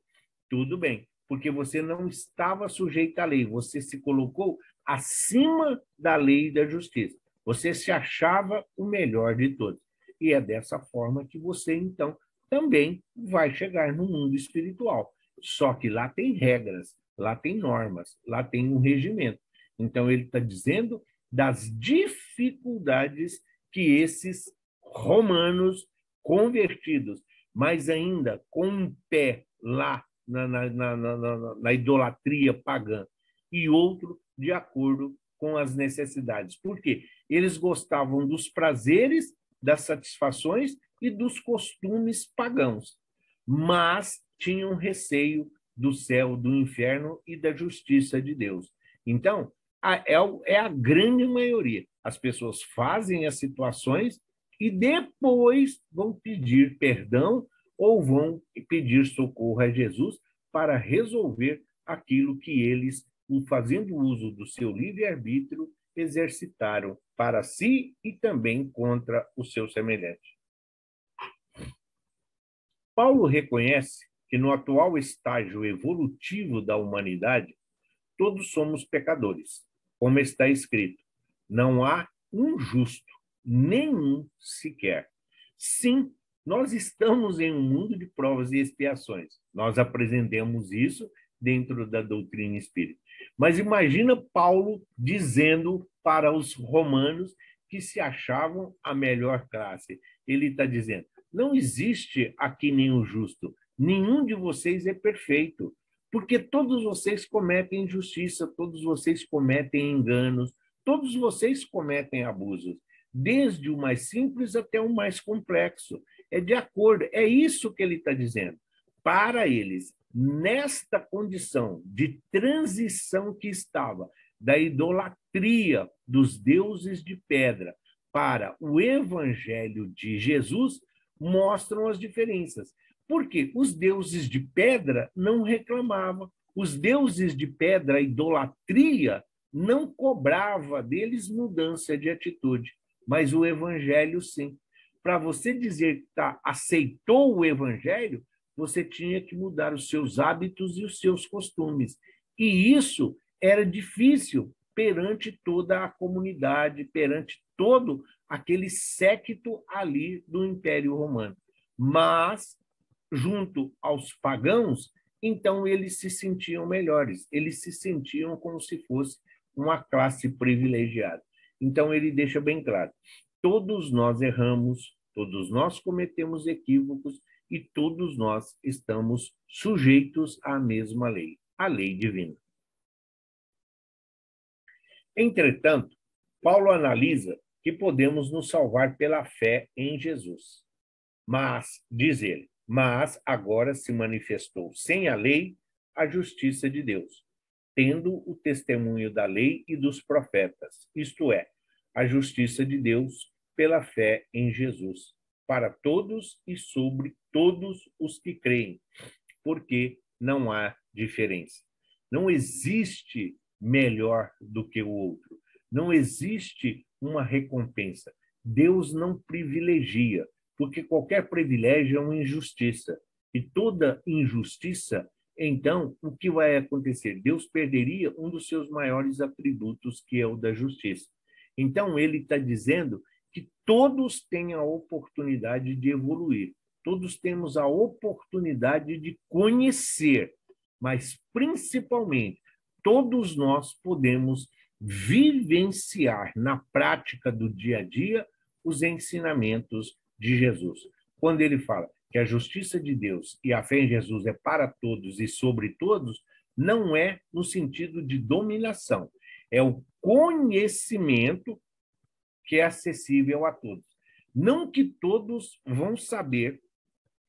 tudo bem, porque você não estava sujeito à lei, você se colocou acima da lei e da justiça. Você se achava o melhor de todos. E é dessa forma que você, então, também vai chegar no mundo espiritual. Só que lá tem regras, lá tem normas, lá tem um regimento. Então, ele está dizendo das dificuldades que esses romanos convertidos, mas ainda com um pé lá na idolatria pagã e outro de acordo com as necessidades. Por quê? Eles gostavam dos prazeres, das satisfações e dos costumes pagãos, mas tinham receio do céu, do inferno e da justiça de Deus. Então, é a grande maioria. As pessoas fazem as situações e depois vão pedir perdão ou vão pedir socorro a Jesus para resolver aquilo que eles, fazendo uso do seu livre-arbítrio, exercitaram para si e também contra o seu semelhante. Paulo reconhece que no atual estágio evolutivo da humanidade, todos somos pecadores. Como está escrito, não há um justo, nenhum sequer. Sim, nós estamos em um mundo de provas e expiações. Nós aprendemos isso dentro da doutrina espírita. Mas imagina Paulo dizendo para os romanos que se achavam a melhor classe. Ele está dizendo: não existe aqui nenhum justo, nenhum de vocês é perfeito, porque todos vocês cometem injustiça, todos vocês cometem enganos, todos vocês cometem abusos, desde o mais simples até o mais complexo. É de acordo, é isso que ele está dizendo. Para eles, nesta condição de transição que estava da idolatria dos deuses de pedra para o evangelho de Jesus, mostram as diferenças. Porque os deuses de pedra não reclamavam, os deuses de pedra, a idolatria, não cobrava deles mudança de atitude, mas o evangelho sim. Para você dizer que aceitou o evangelho, você tinha que mudar os seus hábitos e os seus costumes. E isso era difícil perante toda a comunidade, perante todo aquele séquito ali do Império Romano. Mas, junto aos pagãos, então eles se sentiam melhores, eles se sentiam como se fosse uma classe privilegiada. Então, ele deixa bem claro: todos nós erramos, todos nós cometemos equívocos e todos nós estamos sujeitos à mesma lei, a lei divina. Entretanto, Paulo analisa que podemos nos salvar pela fé em Jesus. Mas, diz ele, mas agora se manifestou sem a lei a justiça de Deus, tendo o testemunho da lei e dos profetas, isto é, a justiça de Deus pela fé em Jesus, para todos e sobre todos os que creem, porque não há diferença. Não existe melhor do que o outro. Não existe uma recompensa. Deus não privilegia, porque qualquer privilégio é uma injustiça. E toda injustiça, então, o que vai acontecer? Deus perderia um dos seus maiores atributos, que é o da justiça. Então, ele está dizendo que todos têm a oportunidade de evoluir. Todos temos a oportunidade de conhecer, mas, principalmente, todos nós podemos vivenciar na prática do dia a dia os ensinamentos de Jesus. Quando ele fala, que a justiça de Deus e a fé em Jesus é para todos e sobre todos, não é no sentido de dominação, é o conhecimento que é acessível a todos. Não que todos vão saber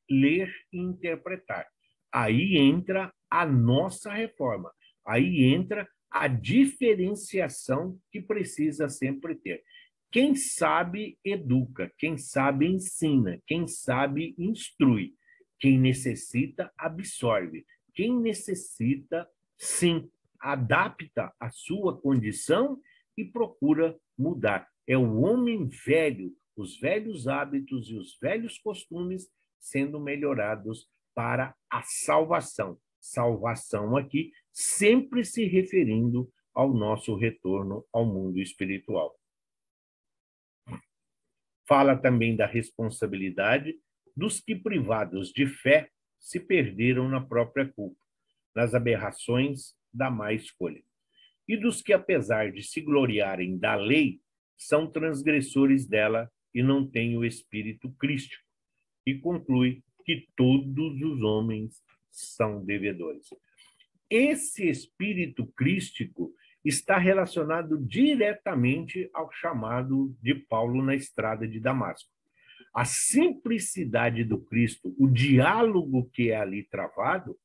ler e interpretar. Aí entra a nossa reforma, aí entra a diferenciação que precisa sempre ter. Quem sabe, educa, quem sabe, ensina, quem sabe, instrui, quem necessita, absorve, quem necessita, sim, adapta a sua condição e procura mudar. É o homem velho, os velhos hábitos e os velhos costumes sendo melhorados para a salvação. Salvação aqui sempre se referindo ao nosso retorno ao mundo espiritual. Fala também da responsabilidade dos que, privados de fé, se perderam na própria culpa, nas aberrações da má escolha, e dos que, apesar de se gloriarem da lei, são transgressores dela e não têm o espírito crístico, e conclui que todos os homens são devedores. Esse espírito crístico está relacionado diretamente ao chamado de Paulo na estrada de Damasco. A simplicidade do Cristo, o diálogo que é ali travado,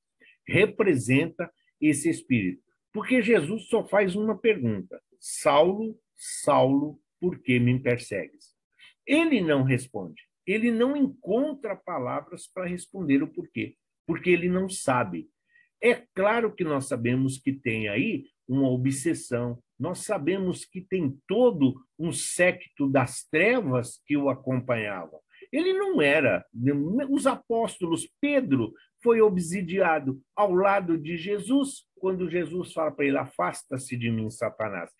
representa esse espírito. Porque Jesus só faz uma pergunta: Saulo, Saulo, por que me persegues? Ele não responde. Ele não encontra palavras para responder o porquê, porque ele não sabe. É claro que nós sabemos que tem aí uma obsessão, nós sabemos que tem todo um séquito das trevas que o acompanhava. Ele não era. Os apóstolos, Pedro foi obsidiado ao lado de Jesus, quando Jesus fala para ele: afasta-se de mim, Satanás.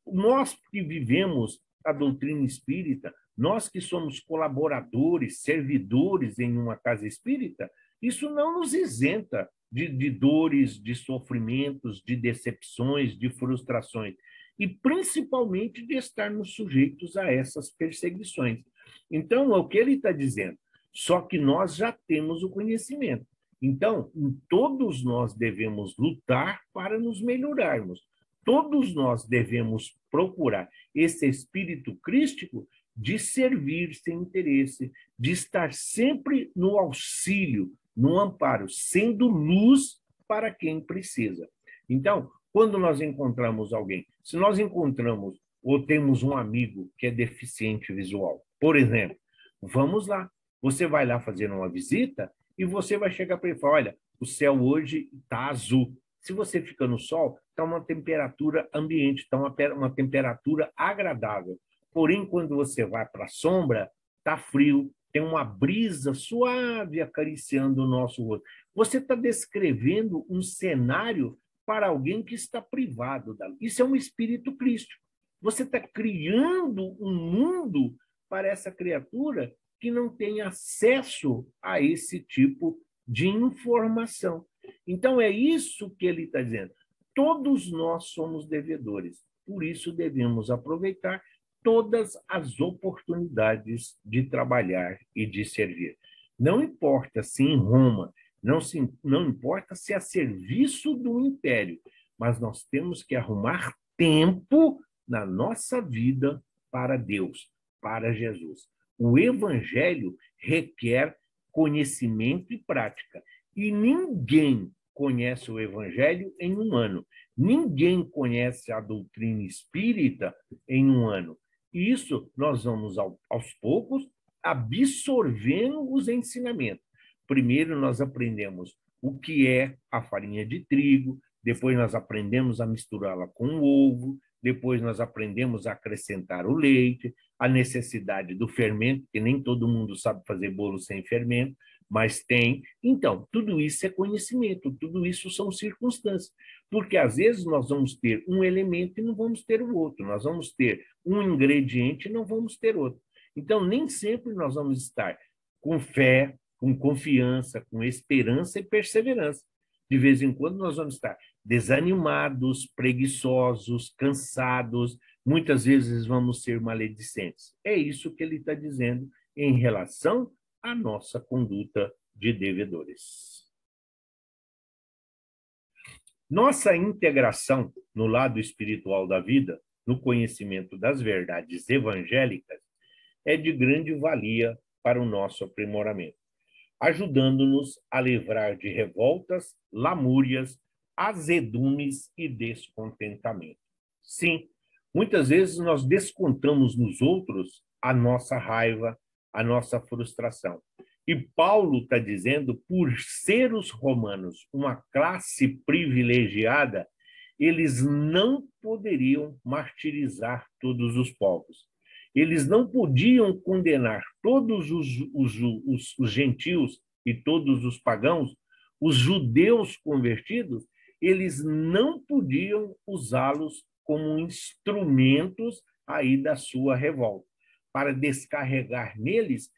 Nós que vivemos a doutrina espírita, nós que somos colaboradores, servidores em uma casa espírita, isso não nos isenta de dores, de sofrimentos, de decepções, de frustrações, e principalmente de estarmos sujeitos a essas perseguições. Então, é o que ele está dizendo, só que nós já temos o conhecimento. Então, todos nós devemos lutar para nos melhorarmos. Todos nós devemos procurar esse espírito crístico de servir sem interesse, de estar sempre no auxílio, no amparo, sendo luz para quem precisa. Então, quando nós encontramos alguém, se nós encontramos ou temos um amigo que é deficiente visual, por exemplo, vamos lá, você vai lá fazer uma visita e você vai chegar para ele e falar: olha, o céu hoje está azul. Se você fica no sol, está uma temperatura ambiente, está uma temperatura agradável. Porém, quando você vai para a sombra, está frio, tem uma brisa suave acariciando o nosso rosto. Você está descrevendo um cenário para alguém que está privado da luz. Isso é um espírito crístico. Você está criando um mundo para essa criatura que não tem acesso a esse tipo de informação. Então, é isso que ele está dizendo. Todos nós somos devedores, por isso devemos aproveitar todas as oportunidades de trabalhar e de servir. Não importa se em Roma, não importa se a serviço do império, mas nós temos que arrumar tempo na nossa vida para Deus, para Jesus. O evangelho requer conhecimento e prática. E ninguém conhece o evangelho em um ano. Ninguém conhece a doutrina espírita em um ano. E isso nós vamos, aos poucos, absorvendo os ensinamentos. Primeiro, nós aprendemos o que é a farinha de trigo, depois nós aprendemos a misturá-la com o ovo, depois nós aprendemos a acrescentar o leite, a necessidade do fermento, que nem todo mundo sabe fazer bolo sem fermento, mas tem. Então, tudo isso é conhecimento, tudo isso são circunstâncias, porque às vezes nós vamos ter um elemento e não vamos ter o outro, nós vamos ter um ingrediente e não vamos ter outro. Então, nem sempre nós vamos estar com fé, com confiança, com esperança e perseverança. De vez em quando nós vamos estar desanimados, preguiçosos, cansados, muitas vezes vamos ser maledicentes. É isso que ele está dizendo em relação a nossa conduta de devedores. Nossa integração no lado espiritual da vida, no conhecimento das verdades evangélicas, é de grande valia para o nosso aprimoramento, ajudando-nos a livrar de revoltas, lamúrias, azedumes e descontentamento. Sim, muitas vezes nós descontamos nos outros a nossa raiva, a nossa frustração. E Paulo está dizendo, por ser os romanos uma classe privilegiada, eles não poderiam martirizar todos os povos. Eles não podiam condenar todos os gentios e todos os pagãos, os judeus convertidos, eles não podiam usá-los como instrumentos aí da sua revolta, para descarregar neles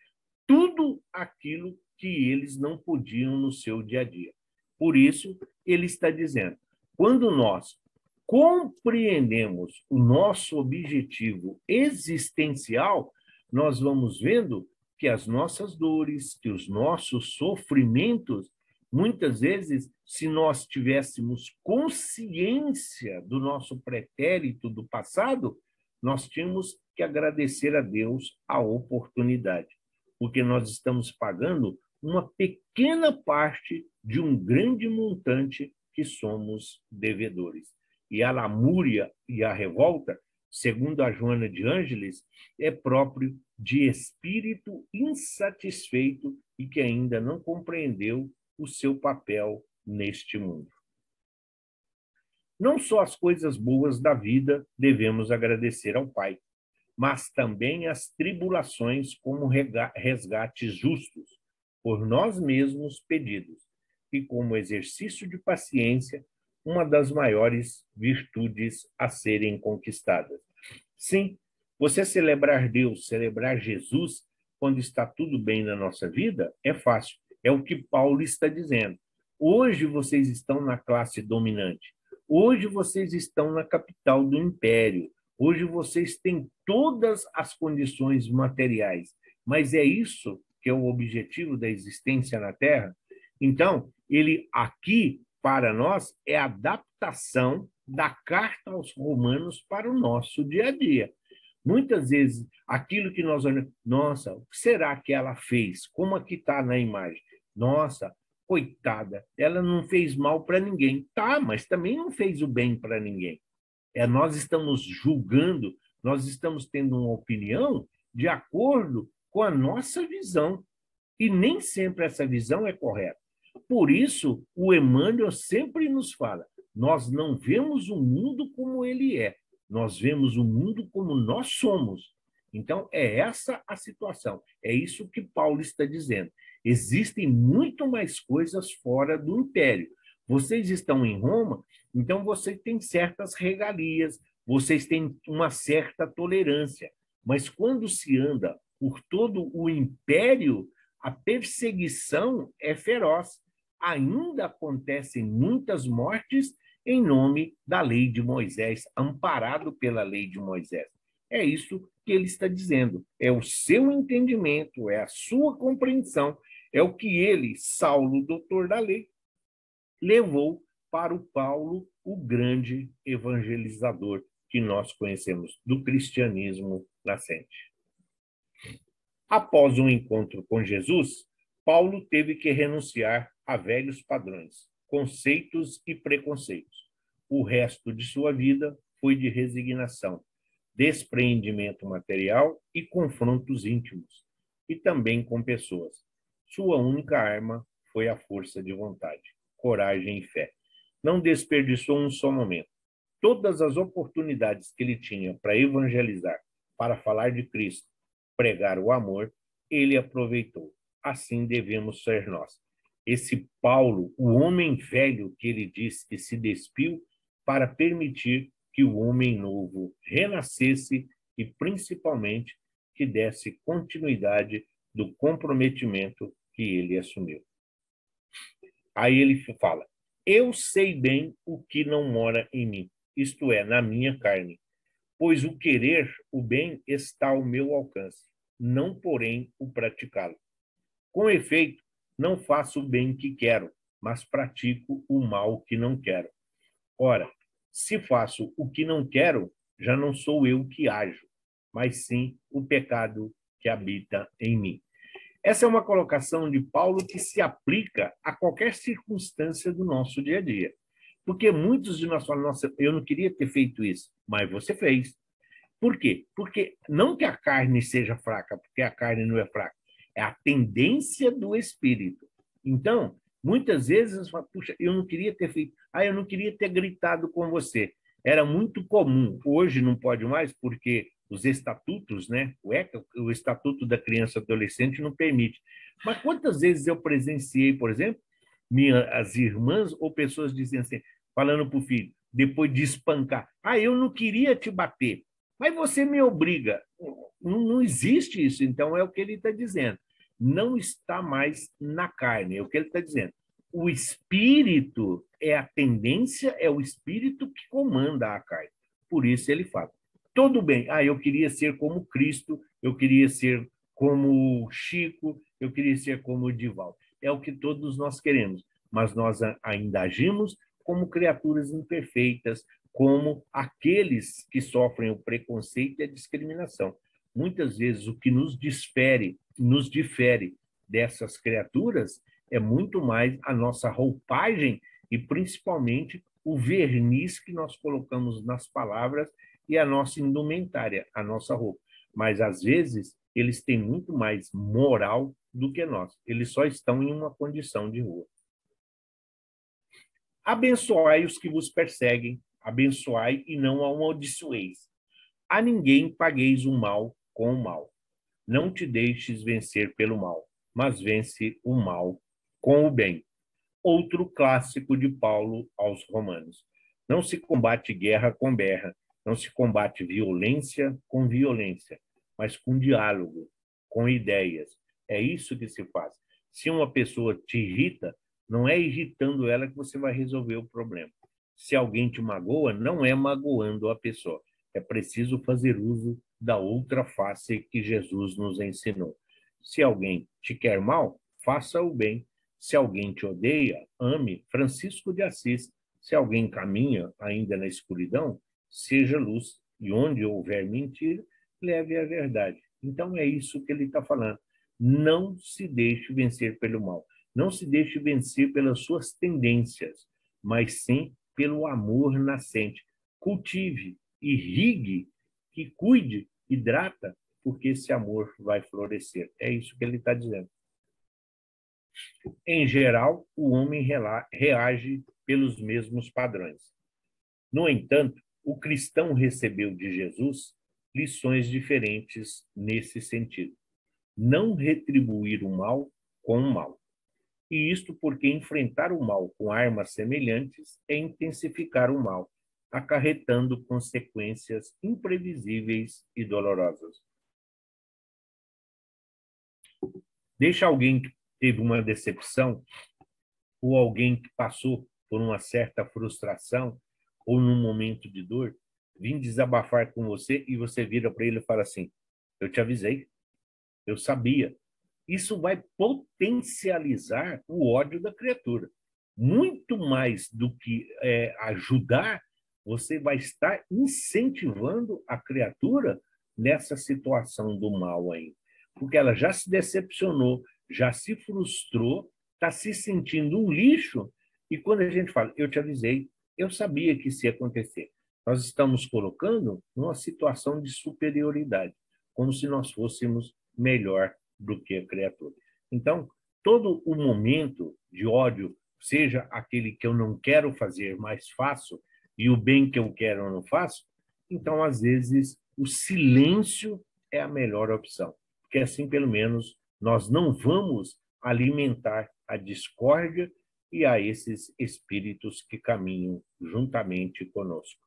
tudo aquilo que eles não podiam no seu dia a dia. Por isso, ele está dizendo, quando nós compreendemos o nosso objetivo existencial, nós vamos vendo que as nossas dores, que os nossos sofrimentos, muitas vezes, se nós tivéssemos consciência do nosso pretérito do passado, nós tínhamos que agradecer a Deus a oportunidade, porque nós estamos pagando uma pequena parte de um grande montante que somos devedores. E a lamúria e a revolta, segundo a Joana de Ângeles, é próprio de espírito insatisfeito e que ainda não compreendeu o seu papel neste mundo. Não só as coisas boas da vida devemos agradecer ao Pai, mas também as tribulações como resgates justos, por nós mesmos pedidos, e como exercício de paciência, uma das maiores virtudes a serem conquistadas. Sim, você celebrar Deus, celebrar Jesus, quando está tudo bem na nossa vida, é fácil. É o que Paulo está dizendo. Hoje vocês estão na classe dominante. Hoje vocês estão na capital do império. Hoje vocês têm todas as condições materiais. Mas é isso que é o objetivo da existência na Terra? Então, ele aqui, para nós, é a adaptação da carta aos Romanos para o nosso dia a dia. Muitas vezes, aquilo que nós olhamos, nossa, o que será que ela fez? Como aqui está na imagem? Nossa, coitada, ela não fez mal para ninguém. Tá, mas também não fez o bem para ninguém. Nós estamos julgando, nós estamos tendo uma opinião de acordo com a nossa visão. E nem sempre essa visão é correta. Por isso, o Emmanuel sempre nos fala, nós não vemos o mundo como ele é, nós vemos o mundo como nós somos. Então, é essa a situação. É isso que Paulo está dizendo. Existem muito mais coisas fora do império. Vocês estão em Roma, então vocês têm certas regalias, vocês têm uma certa tolerância. Mas quando se anda por todo o império, a perseguição é feroz. Ainda acontecem muitas mortes em nome da lei de Moisés, amparado pela lei de Moisés. É isso que ele está dizendo. É o seu entendimento, é a sua compreensão, é o que ele, Saulo, doutor da lei, levou para o Paulo, o grande evangelizador que nós conhecemos do cristianismo nascente. Após um encontro com Jesus, Paulo teve que renunciar a velhos padrões, conceitos e preconceitos. O resto de sua vida foi de resignação, despreendimento material e confrontos íntimos, e também com pessoas. Sua única arma foi a força de vontade, coragem e fé. Não desperdiçou um só momento. Todas as oportunidades que ele tinha para evangelizar, para falar de Cristo, pregar o amor, ele aproveitou. Assim devemos ser nós. Esse Paulo, o homem velho que ele diz que se despiu para permitir que o homem novo renascesse e, principalmente, que desse continuidade do comprometimento que ele assumiu. Aí ele fala, eu sei bem o que não mora em mim, isto é, na minha carne, pois o querer o bem está ao meu alcance, não, porém, o praticá-lo. Com efeito, não faço o bem que quero, mas pratico o mal que não quero. Ora, se faço o que não quero, já não sou eu que ajo, mas sim o pecado que habita em mim. Essa é uma colocação de Paulo que se aplica a qualquer circunstância do nosso dia a dia. Porque muitos de nós falam, nossa, eu não queria ter feito isso, mas você fez. Por quê? Porque não que a carne seja fraca, porque a carne não é fraca, é a tendência do espírito. Então, muitas vezes você fala, puxa, eu não queria ter feito, eu não queria ter gritado com você. Era muito comum. Hoje não pode mais, porque os estatutos, né? O Estatuto da Criança e Adolescente não permite. Mas quantas vezes eu presenciei, por exemplo, as irmãs ou pessoas dizendo assim, falando para o filho, depois de espancar, eu não queria te bater, mas você me obriga. Não existe isso. Então, é o que ele está dizendo. Não está mais na carne, é o que ele está dizendo. O espírito é a tendência, é o espírito que comanda a carne. Por isso ele fala, tudo bem, eu queria ser como Cristo, eu queria ser como Chico, eu queria ser como o Divaldo. É o que todos nós queremos, mas nós ainda agimos como criaturas imperfeitas, como aqueles que sofrem o preconceito e a discriminação. Muitas vezes o que nos difere dessas criaturas é muito mais a nossa roupagem e principalmente o verniz que nós colocamos nas palavras e a nossa indumentária, a nossa roupa. Mas às vezes eles têm muito mais moral do que nós. Eles só estão em uma condição de rua. Abençoai os que vos perseguem, abençoai e não amaldiçoeis. A ninguém pagueis o mal com o mal. Não te deixes vencer pelo mal, mas vence o mal com o bem. Outro clássico de Paulo aos Romanos. Não se combate guerra com guerra, não se combate violência com violência, mas com diálogo, com ideias. É isso que se faz. Se uma pessoa te irrita, não é irritando ela que você vai resolver o problema. Se alguém te magoa, não é magoando a pessoa. É preciso fazer uso da outra face que Jesus nos ensinou. Se alguém te quer mal, faça o bem. Se alguém te odeia, ame. Francisco de Assis. Se alguém caminha ainda na escuridão, seja luz. E onde houver mentira, leve a verdade. Então é isso que ele está falando. Não se deixe vencer pelo mal. Não se deixe vencer pelas suas tendências, mas sim pelo amor nascente. Cultive, irrigue, que cuide, hidrata, porque esse amor vai florescer. É isso que ele está dizendo. Em geral, o homem reage pelos mesmos padrões. No entanto, o cristão recebeu de Jesus lições diferentes nesse sentido. Não retribuir o mal com o mal. E isto porque enfrentar o mal com armas semelhantes é intensificar o mal, acarretando consequências imprevisíveis e dolorosas. Deixa alguém que teve uma decepção, ou alguém que passou por uma certa frustração, ou num momento de dor, vir desabafar com você e você vira para ele e fala assim: eu te avisei, eu sabia. Isso vai potencializar o ódio da criatura. Muito mais do que ajudar, você vai estar incentivando a criatura nessa situação do mal aí. Porque ela já se decepcionou, já se frustrou, está se sentindo um lixo. E quando a gente fala, eu te avisei, eu sabia que isso ia acontecer. Nós estamos colocando numa situação de superioridade, como se nós fôssemos melhor do que a criatura. Então, todo o momento de ódio, seja aquele que eu não quero fazer, mas faço, e o bem que eu quero eu não faço, então, às vezes, o silêncio é a melhor opção, porque assim, pelo menos, nós não vamos alimentar a discórdia e a esses espíritos que caminham juntamente conosco.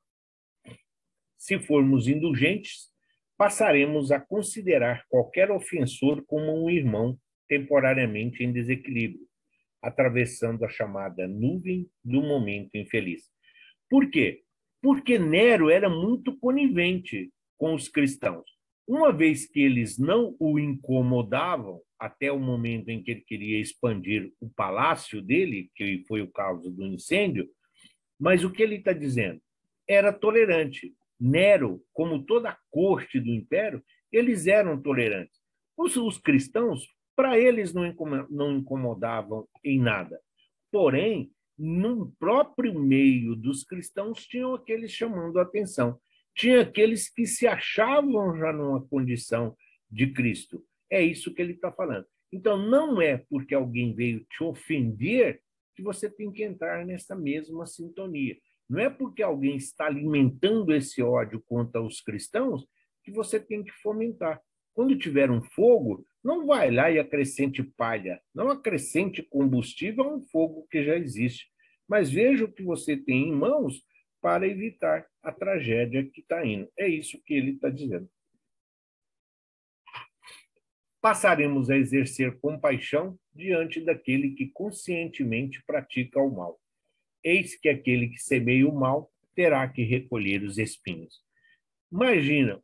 Se formos indulgentes, passaremos a considerar qualquer ofensor como um irmão temporariamente em desequilíbrio, atravessando a chamada nuvem do momento infeliz. Por quê? Porque Nero era muito conivente com os cristãos. Uma vez que eles não o incomodavam, até o momento em que ele queria expandir o palácio dele, que foi o caso do incêndio, mas o que ele está dizendo? Era tolerante. Nero, como toda a corte do império, eles eram tolerantes. Os cristãos, para eles, não incomodavam em nada. Porém, no próprio meio dos cristãos, tinham aqueles chamando a atenção. Tinha aqueles que se achavam já numa condição de Cristo. É isso que ele está falando. Então, não é porque alguém veio te ofender que você tem que entrar nessa mesma sintonia. Não é porque alguém está alimentando esse ódio contra os cristãos que você tem que fomentar. Quando tiver um fogo, não vai lá e acrescente palha, não acrescente combustível a um fogo que já existe. Mas veja o que você tem em mãos para evitar a tragédia que está indo. É isso que ele está dizendo. Passaremos a exercer compaixão diante daquele que conscientemente pratica o mal. Eis que aquele que semeia o mal terá que recolher os espinhos. Imagina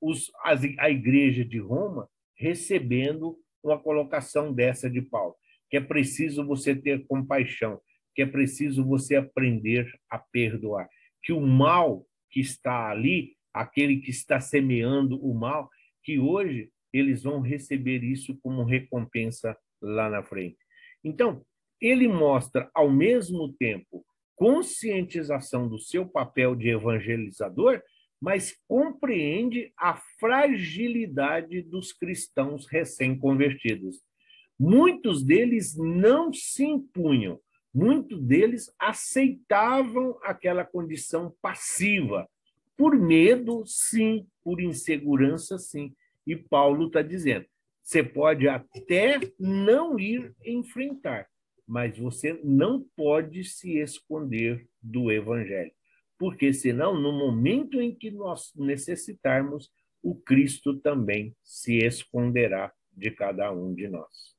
a igreja de Roma recebendo uma colocação dessa de Paulo, que é preciso você ter compaixão, que é preciso você aprender a perdoar, que o mal que está ali, aquele que está semeando o mal, que hoje eles vão receber isso como recompensa lá na frente. Então, ele mostra, ao mesmo tempo, conscientização do seu papel de evangelizador, mas compreende a fragilidade dos cristãos recém-convertidos. Muitos deles não se impunham, muitos deles aceitavam aquela condição passiva, por medo, sim, por insegurança, sim. E Paulo está dizendo: você pode até não ir enfrentar, mas você não pode se esconder do evangelho. Porque senão, no momento em que nós necessitarmos, o Cristo também se esconderá de cada um de nós.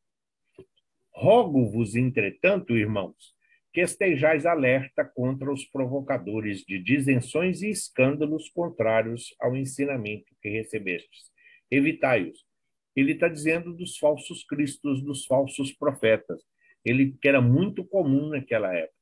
Rogo-vos, entretanto, irmãos, que estejais alerta contra os provocadores de disenções e escândalos contrários ao ensinamento que recebestes. Evitai-os. Ele está dizendo dos falsos cristos, dos falsos profetas. Ele que era muito comum naquela época.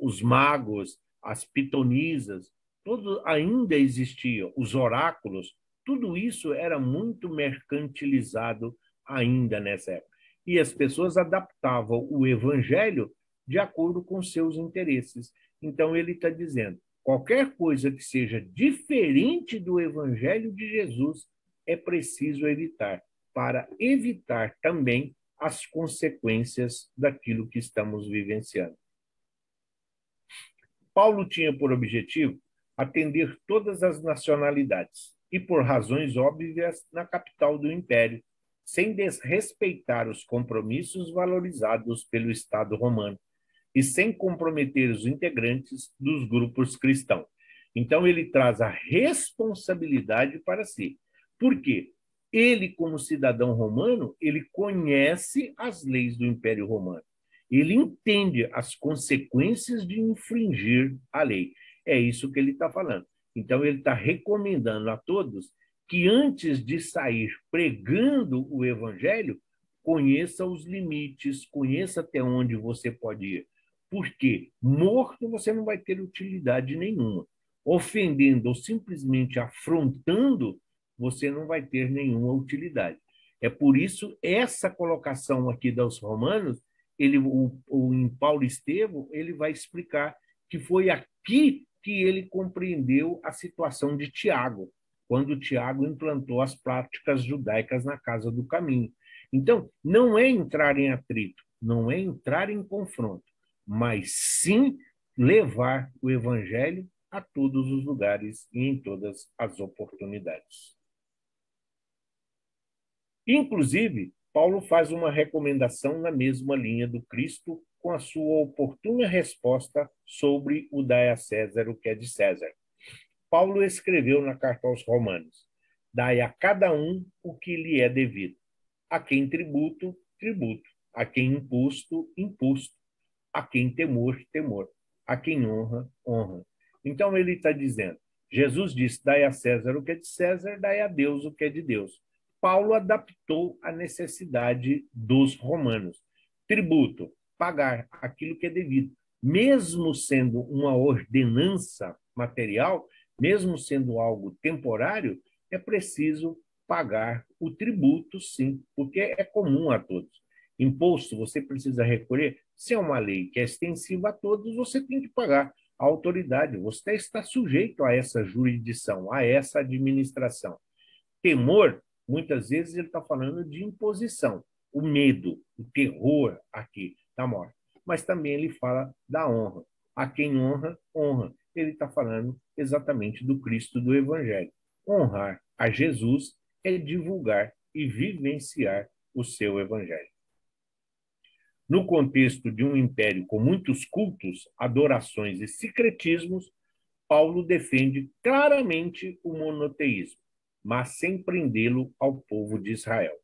Os magos, as pitonisas, tudo ainda existia. Os oráculos, tudo isso era muito mercantilizado ainda nessa época. E as pessoas adaptavam o evangelho de acordo com seus interesses. Então, ele está dizendo: qualquer coisa que seja diferente do evangelho de Jesus é preciso evitar, para evitar também as consequências daquilo que estamos vivenciando. Paulo tinha por objetivo atender todas as nacionalidades e, por razões óbvias, na capital do império, sem desrespeitar os compromissos valorizados pelo Estado romano e sem comprometer os integrantes dos grupos cristãos. Então, ele traz a responsabilidade para si. Por quê? Ele, como cidadão romano, ele conhece as leis do Império Romano. Ele entende as consequências de infringir a lei. É isso que ele está falando. Então, ele está recomendando a todos que, antes de sair pregando o evangelho, conheça os limites, conheça até onde você pode ir. Porque morto você não vai ter utilidade nenhuma. Ofendendo ou simplesmente afrontando, você não vai ter nenhuma utilidade. É por isso essa colocação aqui dos romanos, em Paulo Estevão, ele vai explicar que foi aqui que ele compreendeu a situação de Tiago, quando Tiago implantou as práticas judaicas na casa do caminho. Então, não é entrar em atrito, não é entrar em confronto, mas sim levar o evangelho a todos os lugares e em todas as oportunidades. Inclusive, Paulo faz uma recomendação na mesma linha do Cristo, com a sua oportuna resposta sobre o dai a César o que é de César. Paulo escreveu na carta aos Romanos: dai a cada um o que lhe é devido. A quem tributo, tributo. A quem imposto, imposto. A quem temor, temor. A quem honra, honra. Então ele está dizendo: Jesus disse: dai a César o que é de César, dai a Deus o que é de Deus. Paulo adaptou a necessidade dos romanos. Tributo, pagar aquilo que é devido. Mesmo sendo uma ordenança material, mesmo sendo algo temporário, é preciso pagar o tributo, sim, porque é comum a todos. Imposto, você precisa recolher. Se é uma lei que é extensiva a todos, você tem que pagar. A autoridade, você está sujeito a essa jurisdição, a essa administração. Temor, muitas vezes, ele está falando de imposição, o medo, o terror aqui da morte. Mas também ele fala da honra. A quem honra, honra. Ele está falando exatamente do Cristo do Evangelho. Honrar a Jesus é divulgar e vivenciar o seu Evangelho. No contexto de um império com muitos cultos, adorações e secretismos, Paulo defende claramente o monoteísmo, mas sem prendê-lo ao povo de Israel.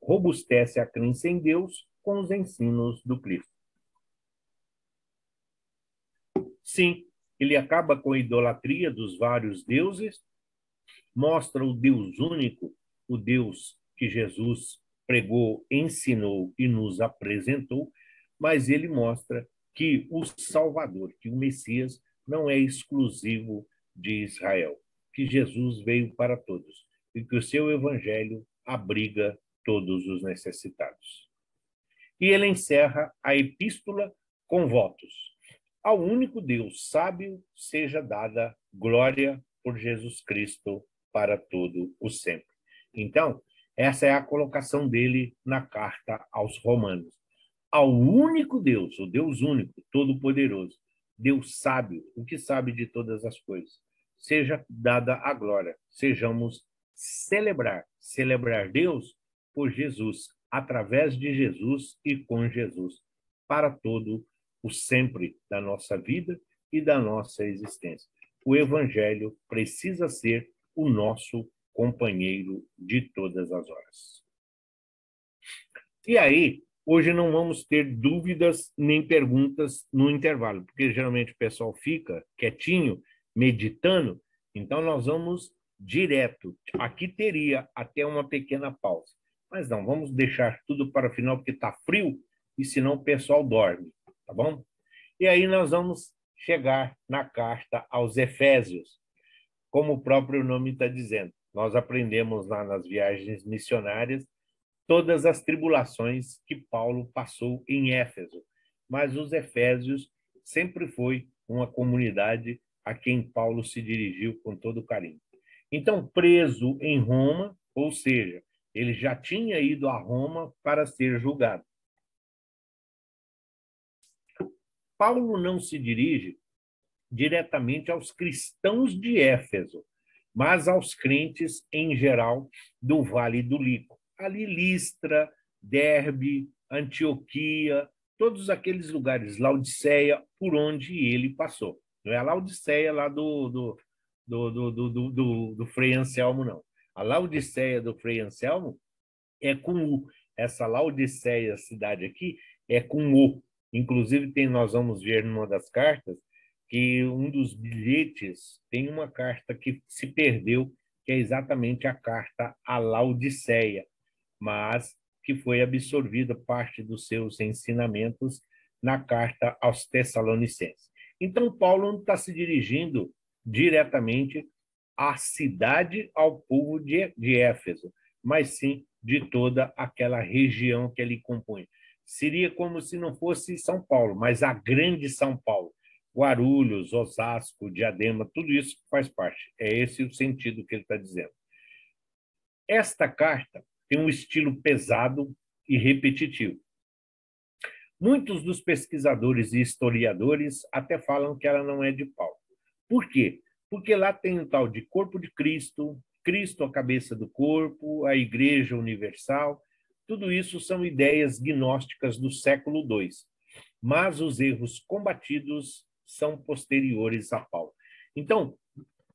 Robustece a crença em Deus com os ensinos do Cristo. Sim, ele acaba com a idolatria dos vários deuses, mostra o Deus único, o Deus que Jesus pregou, ensinou e nos apresentou, mas ele mostra que o Salvador, que o Messias, não é exclusivo de Israel, que Jesus veio para todos e que o seu evangelho abriga todos os necessitados. E ele encerra a epístola com votos. Ao único Deus sábio seja dada glória por Jesus Cristo para todo o sempre. Então, essa é a colocação dele na carta aos Romanos. Ao único Deus, o Deus único, todo-poderoso, Deus sábio, o que sabe de todas as coisas, seja dada a glória. Sejamos celebrar Deus por Jesus, através de Jesus e com Jesus, para todo o sempre da nossa vida e da nossa existência. O Evangelho precisa ser o nosso companheiro de todas as horas. E aí, hoje não vamos ter dúvidas nem perguntas no intervalo, porque geralmente o pessoal fica quietinho, meditando, então nós vamos direto. Aqui teria até uma pequena pausa, mas não, vamos deixar tudo para o final, porque está frio, e senão o pessoal dorme, tá bom? E aí nós vamos chegar na carta aos Efésios, como o próprio nome está dizendo. Nós aprendemos lá nas viagens missionárias todas as tribulações que Paulo passou em Éfeso, mas os Efésios sempre foi uma comunidade a quem Paulo se dirigiu com todo carinho. Então, preso em Roma, ou seja, ele já tinha ido a Roma para ser julgado. Paulo não se dirige diretamente aos cristãos de Éfeso, mas aos crentes em geral do Vale do Lico. Ali Listra, Derbe, Antioquia, todos aqueles lugares, Laodiceia, por onde ele passou. Não é a Laodiceia lá do Frei Anselmo, não. A Laodiceia do Frei Anselmo é com U. Essa Laodiceia, cidade aqui, é com O. Inclusive, nós vamos ver numa das cartas que um dos bilhetes tem uma carta que se perdeu, que é exatamente a carta à Laodiceia, mas que foi absorvida parte dos seus ensinamentos na carta aos Tessalonicenses. Então, Paulo não está se dirigindo diretamente à cidade, ao povo de Éfeso, mas sim de toda aquela região que ele compõe. Seria como se não fosse São Paulo, mas a grande São Paulo. Guarulhos, Osasco, Diadema, tudo isso faz parte. É esse o sentido que ele está dizendo. Esta carta tem um estilo pesado e repetitivo. Muitos dos pesquisadores e historiadores até falam que ela não é de Paulo. Por quê? Porque lá tem o tal de corpo de Cristo, Cristo a cabeça do corpo, a Igreja Universal. Tudo isso são ideias gnósticas do século II. Mas os erros combatidos são posteriores a Paulo. Então,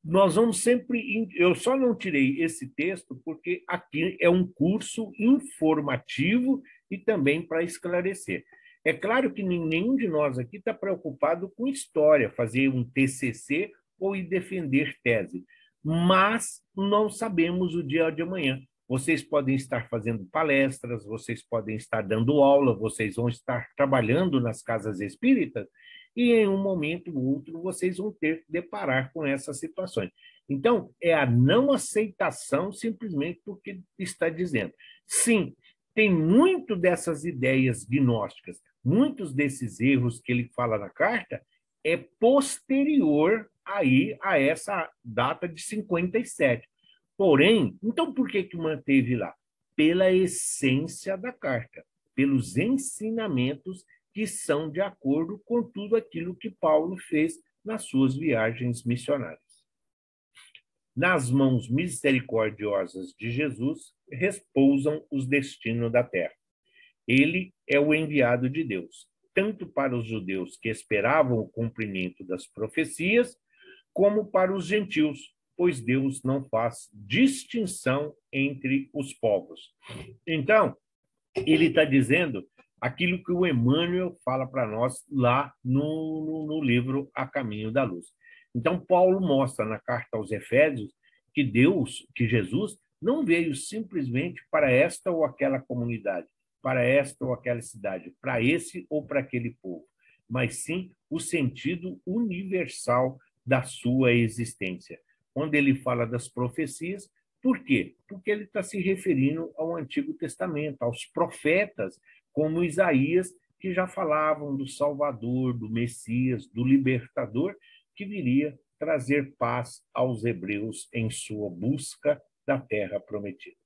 nós vamos sempre... Eu só não tirei esse texto porque aqui é um curso informativo e também para esclarecer. É claro que nenhum de nós aqui está preocupado com história, fazer um TCC ou ir defender tese, mas não sabemos o dia de amanhã. Vocês podem estar fazendo palestras, vocês podem estar dando aula, vocês vão estar trabalhando nas casas espíritas, e em um momento ou outro vocês vão ter que deparar com essas situações. Então, é a não aceitação simplesmente porque está dizendo. Sim, tem muito dessas ideias gnósticas, muitos desses erros que ele fala na carta, é posterior aí a essa data de 57. Porém, então por que manteve lá? Pela essência da carta, pelos ensinamentos que são de acordo com tudo aquilo que Paulo fez nas suas viagens missionárias. Nas mãos misericordiosas de Jesus repousam os destinos da terra. Ele é o enviado de Deus, tanto para os judeus que esperavam o cumprimento das profecias, como para os gentios, pois Deus não faz distinção entre os povos. Então, ele está dizendo aquilo que o Emmanuel fala para nós lá no livro A Caminho da Luz. Então, Paulo mostra na carta aos Efésios que Deus, que Jesus, não veio simplesmente para esta ou aquela comunidade, para esta ou aquela cidade, para esse ou para aquele povo, mas sim o sentido universal da sua existência. Quando ele fala das profecias, por quê? Porque ele está se referindo ao Antigo Testamento, aos profetas, como Isaías, que já falavam do Salvador, do Messias, do Libertador, que viria trazer paz aos hebreus em sua busca da terra prometida.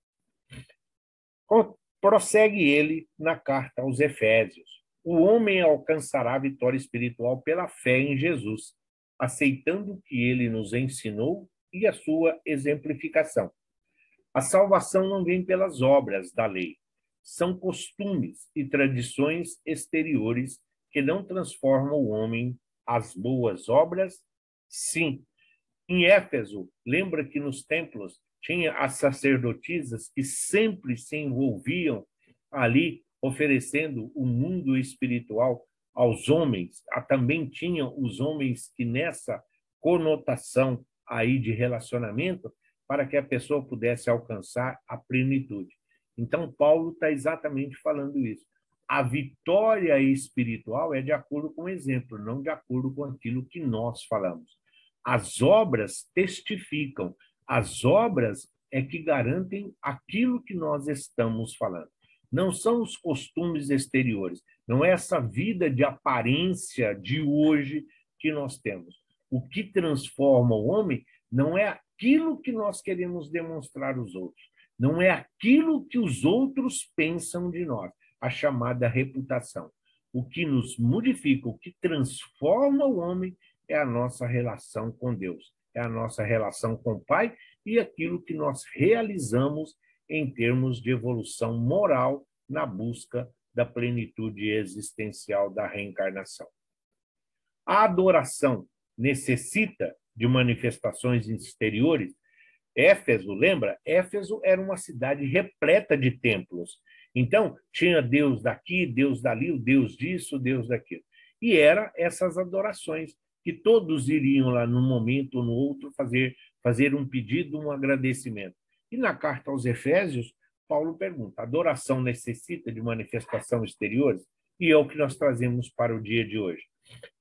Prossegue ele na carta aos Efésios. O homem alcançará a vitória espiritual pela fé em Jesus, aceitando o que ele nos ensinou e a sua exemplificação. A salvação não vem pelas obras da lei. São costumes e tradições exteriores que não transformam o homem. As boas obras, sim. Em Éfeso, lembra que nos templos tinha as sacerdotisas que sempre se envolviam ali, oferecendo o mundo espiritual aos homens. Também tinham os homens que nessa conotação aí de relacionamento, para que a pessoa pudesse alcançar a plenitude. Então, Paulo está exatamente falando isso. A vitória espiritual é de acordo com o exemplo, não de acordo com aquilo que nós falamos. As obras testificam, as obras é que garantem aquilo que nós estamos falando. Não são os costumes exteriores, não é essa vida de aparência de hoje que nós temos. O que transforma o homem não é aquilo que nós queremos demonstrar aos outros, não é aquilo que os outros pensam de nós, a chamada reputação. O que nos modifica, o que transforma o homem é a nossa relação com Deus, é a nossa relação com o Pai e aquilo que nós realizamos em termos de evolução moral na busca da plenitude existencial da reencarnação. A adoração necessita de manifestações exteriores. Éfeso, lembra? Éfeso era uma cidade repleta de templos. Então, tinha Deus daqui, Deus dali, o Deus disso, o Deus daquilo. E eram essas adorações que todos iriam lá num momento ou no outro fazer um pedido, um agradecimento. E na carta aos Efésios, Paulo pergunta: a adoração necessita de manifestação exteriores? E é o que nós trazemos para o dia de hoje.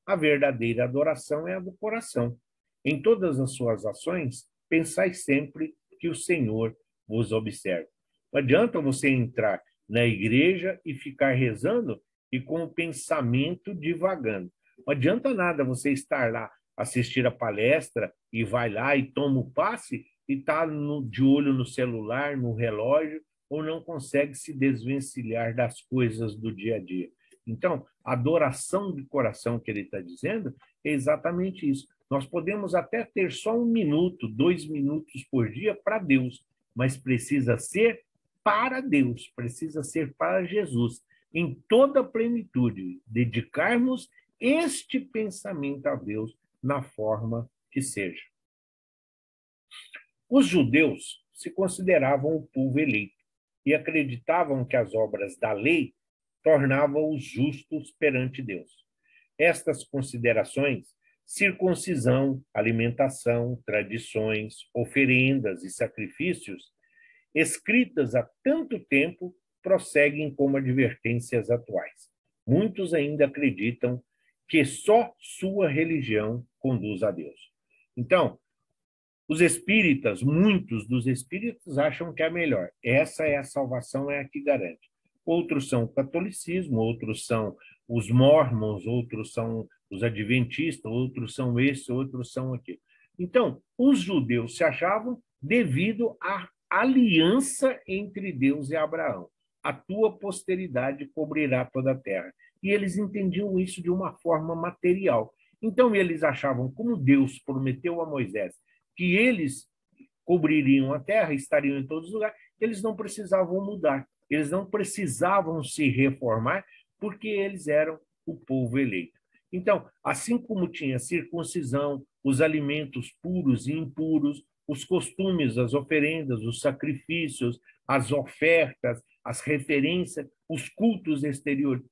A verdadeira adoração é a do coração. Em todas as suas ações, pensai sempre que o Senhor vos observa. Não adianta você entrar na igreja e ficar rezando e com o pensamento divagando. Não adianta nada você estar lá, assistir a palestra e vai lá e toma o passe e está de olho no celular, no relógio, ou não consegue se desvencilhar das coisas do dia a dia. Então, a adoração de coração que ele está dizendo é exatamente isso. Nós podemos até ter só 1 minuto, 2 minutos por dia para Deus, mas precisa ser para Deus, precisa ser para Jesus, em toda a plenitude, dedicarmos este pensamento a Deus na forma que seja. Os judeus se consideravam o povo eleito e acreditavam que as obras da lei tornavam-os justos perante Deus. Estas considerações circuncisão, alimentação, tradições, oferendas e sacrifícios, escritas há tanto tempo, prosseguem como advertências atuais. Muitos ainda acreditam que só sua religião conduz a Deus. Então, os espíritas, muitos dos espíritas acham que é a melhor. Essa é a salvação, é a que garante. Outros são o catolicismo, outros são os mormons, outros são os adventistas, outros são esse, outros são aquilo. Então, os judeus se achavam devido à aliança entre Deus e Abraão. A tua posteridade cobrirá toda a terra. E eles entendiam isso de uma forma material. Então, eles achavam, como Deus prometeu a Moisés que eles cobririam a terra, estariam em todos os lugares, eles não precisavam mudar, eles não precisavam se reformar, porque eles eram o povo eleito. Então, assim como tinha circuncisão, os alimentos puros e impuros, os costumes, as oferendas, os sacrifícios, as ofertas, as referências, os cultos exteriores,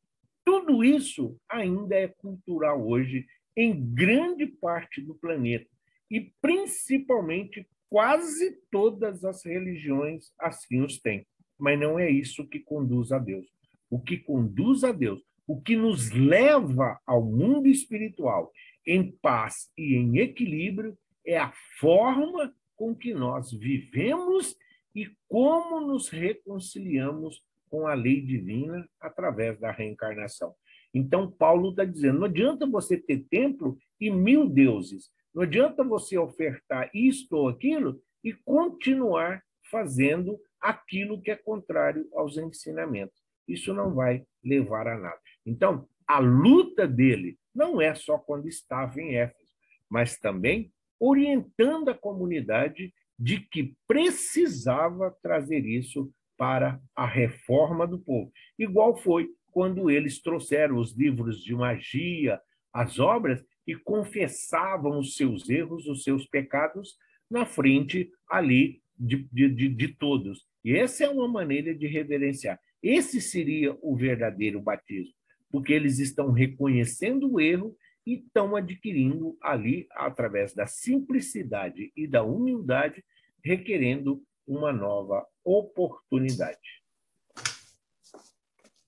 tudo isso ainda é cultural hoje em grande parte do planeta. E, principalmente, quase todas as religiões assim os têm. Mas não é isso que conduz a Deus. O que conduz a Deus, o que nos leva ao mundo espiritual em paz e em equilíbrio, é a forma com que nós vivemos e como nos reconciliamos com a lei divina através da reencarnação. Então, Paulo está dizendo, não adianta você ter templo e 1000 deuses. Não adianta você ofertar isto ou aquilo e continuar fazendo aquilo que é contrário aos ensinamentos. Isso não vai levar a nada. Então, a luta dele não é só quando estava em Éfeso, mas também orientando a comunidade de que precisava trazer isso para a reforma do povo. Igual foi quando eles trouxeram os livros de magia, as obras, e confessavam os seus erros, os seus pecados, na frente ali de todos. E essa é uma maneira de reverenciar. Esse seria o verdadeiro batismo, porque eles estão reconhecendo o erro e estão adquirindo ali, através da simplicidade e da humildade, requerendo uma nova oportunidade.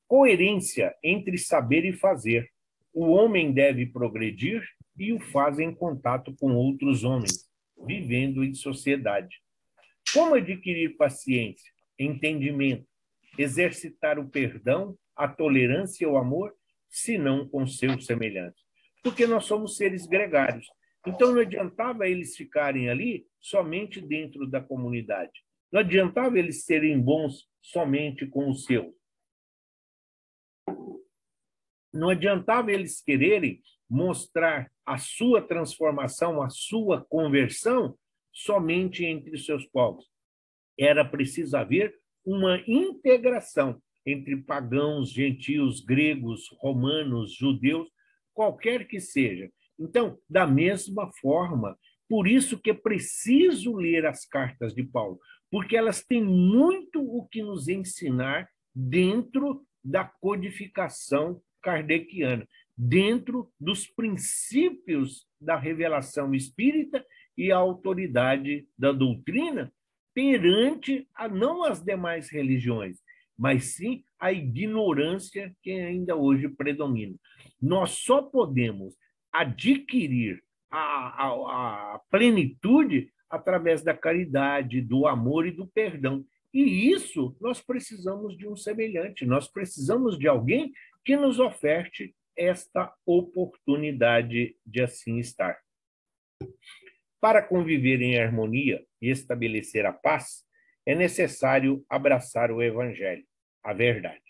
Coerência entre saber e fazer. O homem deve progredir e o faz em contato com outros homens, vivendo em sociedade. Como adquirir paciência, entendimento, exercitar o perdão, a tolerância e o amor, se não com seus semelhantes? Porque nós somos seres gregários. Então, não adiantava eles ficarem ali somente dentro da comunidade. Não adiantava eles serem bons somente com os seus. Não adiantava eles quererem mostrar a sua transformação, a sua conversão, somente entre os seus povos. Era preciso haver uma integração entre pagãos, gentios, gregos, romanos, judeus, qualquer que seja. Então, da mesma forma, por isso que é preciso ler as cartas de Paulo, porque elas têm muito o que nos ensinar dentro da codificação kardeciana, dentro dos princípios da revelação espírita e a autoridade da doutrina perante não as demais religiões, mas sim a ignorância que ainda hoje predomina. Nós só podemos adquirir a plenitude através da caridade, do amor e do perdão. E isso nós precisamos de um semelhante, nós precisamos de alguém que nos oferte esta oportunidade de assim estar. Para conviver em harmonia e estabelecer a paz, é necessário abraçar o Evangelho, a verdade,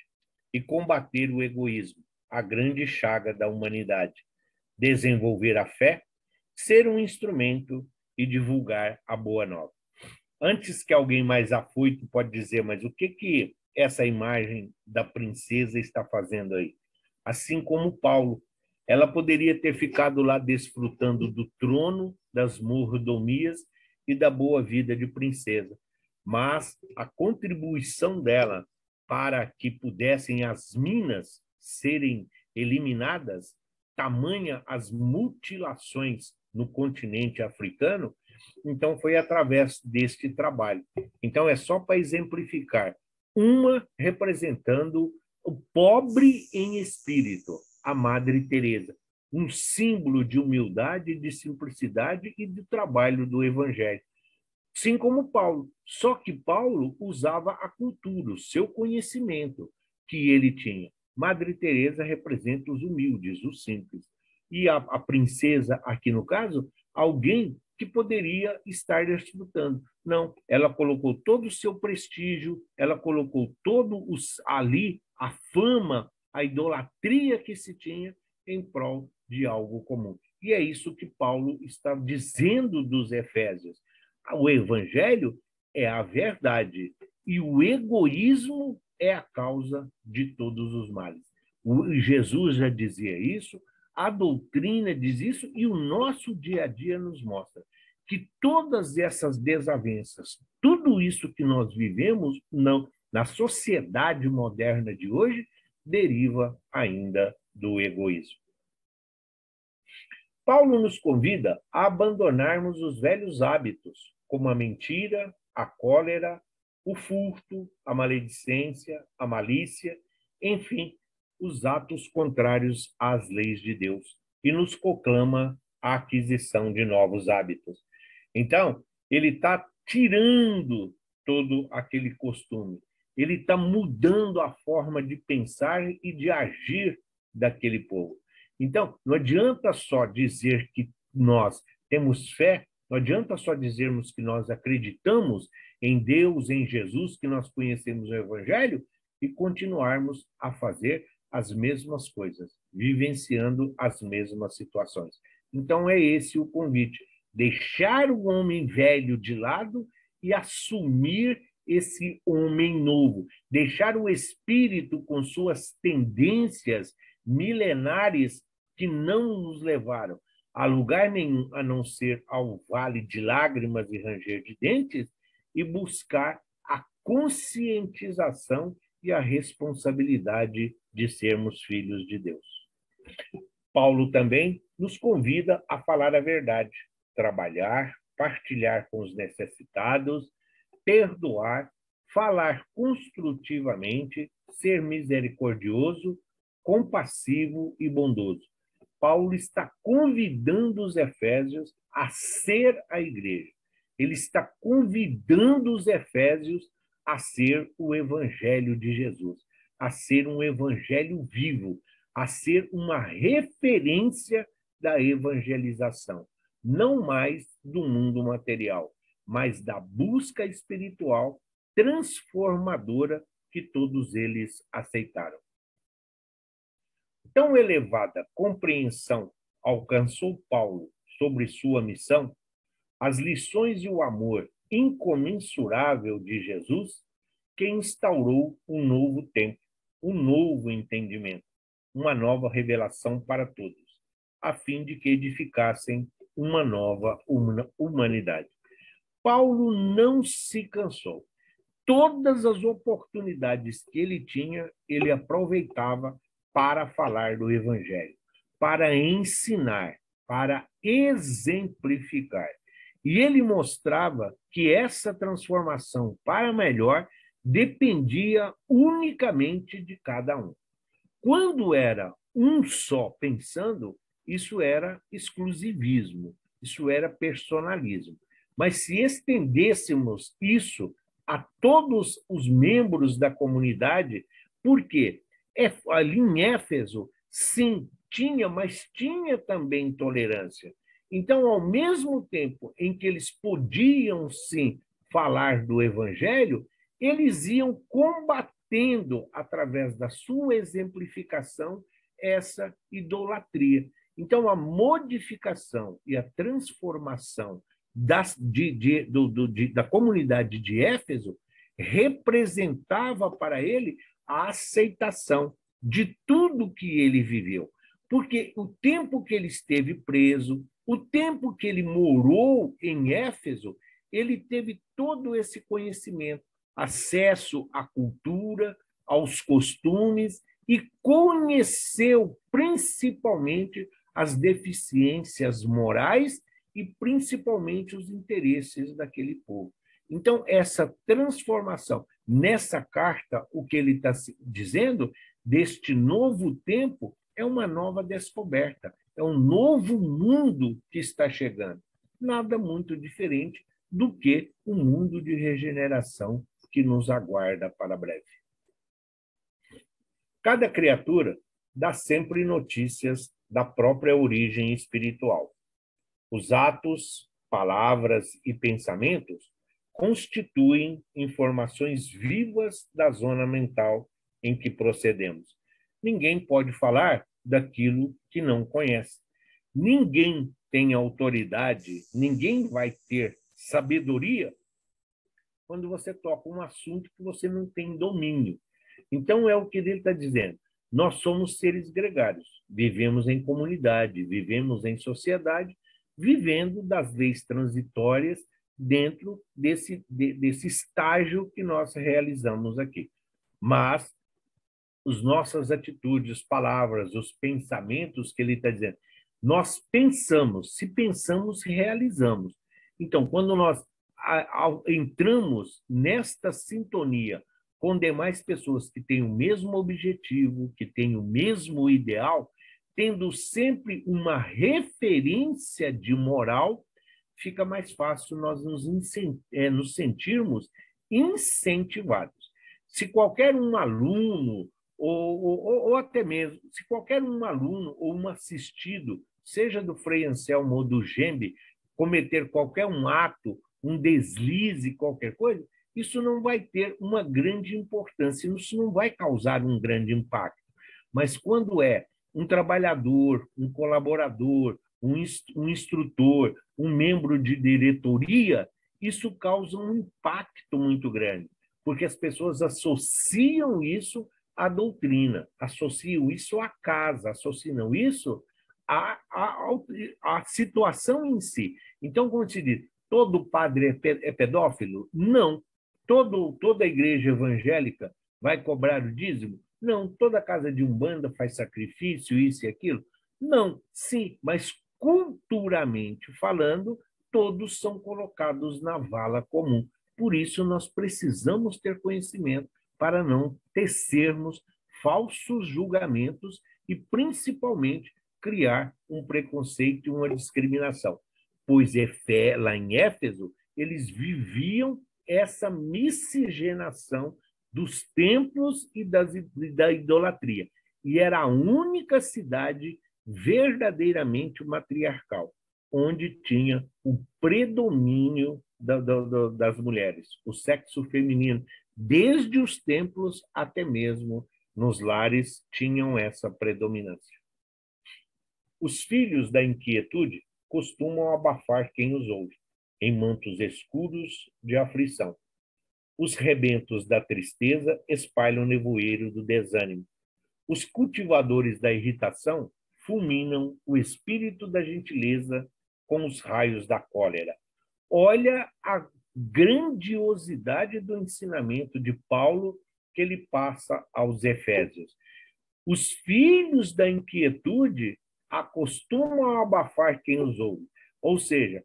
e combater o egoísmo, a grande chaga da humanidade, desenvolver a fé, ser um instrumento e divulgar a boa nova. Antes que alguém mais afoito pode dizer, mas o que essa imagem da princesa está fazendo aí? Assim como Paulo, ela poderia ter ficado lá desfrutando do trono, das mordomias e da boa vida de princesa, mas a contribuição dela para que pudessem as minas serem eliminadas tamanha as mutilações no continente africano, então foi através deste trabalho. Então é só para exemplificar, uma representando o pobre em espírito, a Madre Teresa, um símbolo de humildade, de simplicidade e de trabalho do Evangelho. Assim como Paulo. Só que Paulo usava a cultura, o seu conhecimento que ele tinha. Madre Teresa representa os humildes, os simples. E a princesa, aqui no caso, alguém que poderia estar desfrutando. Não, ela colocou todo o seu prestígio, ela colocou todo ali a fama, a idolatria que se tinha em prol de algo comum. E é isso que Paulo está dizendo dos Efésios. O evangelho é a verdade e o egoísmo é a causa de todos os males. Jesus já dizia isso, a doutrina diz isso e o nosso dia a dia nos mostra que todas essas desavenças, tudo isso que nós vivemos na sociedade moderna de hoje, deriva ainda do egoísmo. Paulo nos convida a abandonarmos os velhos hábitos, como a mentira, a cólera, o furto, a maledicência, a malícia, enfim, os atos contrários às leis de Deus, e nos proclama a aquisição de novos hábitos. Então, ele está tirando todo aquele costume, ele está mudando a forma de pensar e de agir daquele povo. Então, não adianta só dizer que nós temos fé, não adianta só dizermos que nós acreditamos em Deus, em Jesus, que nós conhecemos o Evangelho e continuarmos a fazer as mesmas coisas, vivenciando as mesmas situações. Então, é esse o convite: deixar o homem velho de lado e assumir esse homem novo, deixar o espírito com suas tendências milenares que não nos levaram a lugar nenhum a não ser ao vale de lágrimas e ranger de dentes e buscar a conscientização e a responsabilidade de sermos filhos de Deus. Paulo também nos convida a falar a verdade, trabalhar, partilhar com os necessitados, perdoar, falar construtivamente, ser misericordioso, compassivo e bondoso. Paulo está convidando os efésios a ser a igreja. Ele está convidando os efésios a ser o evangelho de Jesus, a ser um evangelho vivo, a ser uma referência da evangelização, não mais do mundo material, mas da busca espiritual transformadora que todos eles aceitaram. Tão elevada compreensão alcançou Paulo sobre sua missão, as lições e o amor incomensurável de Jesus, que instaurou um novo tempo, um novo entendimento, uma nova revelação para todos, a fim de que edificassem uma nova humanidade. Paulo não se cansou. Todas as oportunidades que ele tinha, ele aproveitava para falar do Evangelho, para ensinar, para exemplificar. E ele mostrava que essa transformação para melhor dependia unicamente de cada um. Quando era um só pensando, isso era exclusivismo, isso era personalismo. Mas se estendêssemos isso a todos os membros da comunidade, por quê? Ali em Éfeso, sim, tinha, mas tinha também tolerância. Então, ao mesmo tempo em que eles podiam, sim, falar do evangelho, eles iam combatendo, através da sua exemplificação, essa idolatria. Então, a modificação e a transformação da comunidade de Éfeso representava para ele a aceitação de tudo que ele viveu. Porque o tempo que ele esteve preso, o tempo que ele morou em Éfeso, ele teve todo esse conhecimento, acesso à cultura, aos costumes e conheceu principalmente as deficiências morais e principalmente os interesses daquele povo. Então, essa transformação, nessa carta, o que ele está dizendo deste novo tempo é uma nova descoberta, é um novo mundo que está chegando. Nada muito diferente do que o mundo de regeneração que nos aguarda para breve. Cada criatura dá sempre notícias da própria origem espiritual. Os atos, palavras e pensamentos constituem informações vivas da zona mental em que procedemos. Ninguém pode falar daquilo que não conhece. Ninguém tem autoridade, ninguém vai ter sabedoria quando você toca um assunto que você não tem domínio. Então, é o que ele está dizendo. Nós somos seres gregários, vivemos em comunidade, vivemos em sociedade, vivendo das leis transitórias dentro desse estágio que nós realizamos aqui. Mas as nossas atitudes, palavras, os pensamentos que ele está dizendo, nós pensamos, se pensamos, realizamos. Então, quando nós entramos nesta sintonia com demais pessoas que têm o mesmo objetivo, que têm o mesmo ideal, tendo sempre uma referência de moral, fica mais fácil nós nos sentirmos incentivados. Se qualquer um aluno, ou até mesmo, se qualquer um aluno ou um assistido, seja do Frei Anselmo ou do Gembe, cometer qualquer um ato, um deslize, qualquer coisa, isso não vai ter uma grande importância, isso não vai causar um grande impacto. Mas quando é um trabalhador, um colaborador, um instrutor, um membro de diretoria, isso causa um impacto muito grande, porque as pessoas associam isso à doutrina, associam isso à casa, associam isso à situação em si. Então, como se diz, todo padre é pedófilo? Não. Toda a igreja evangélica vai cobrar o dízimo? Não. Toda casa de umbanda faz sacrifício, isso e aquilo? Não. Sim, mas culturalmente falando, todos são colocados na vala comum. Por isso, nós precisamos ter conhecimento para não tecermos falsos julgamentos e, principalmente, criar um preconceito e uma discriminação. Pois lá em Éfeso, eles viviam essa miscigenação dos templos e da idolatria. E era a única cidade verdadeiramente matriarcal, onde tinha o predomínio das mulheres, o sexo feminino. Desde os templos até mesmo nos lares tinham essa predominância. Os filhos da inquietude costumam abafar quem os ouve, em mantos escuros de aflição. Os rebentos da tristeza espalham o nevoeiro do desânimo. Os cultivadores da irritação fulminam o espírito da gentileza com os raios da cólera. Olha a grandiosidade do ensinamento de Paulo que ele passa aos Efésios. Os filhos da inquietude acostumam a abafar quem os ouve. Ou seja,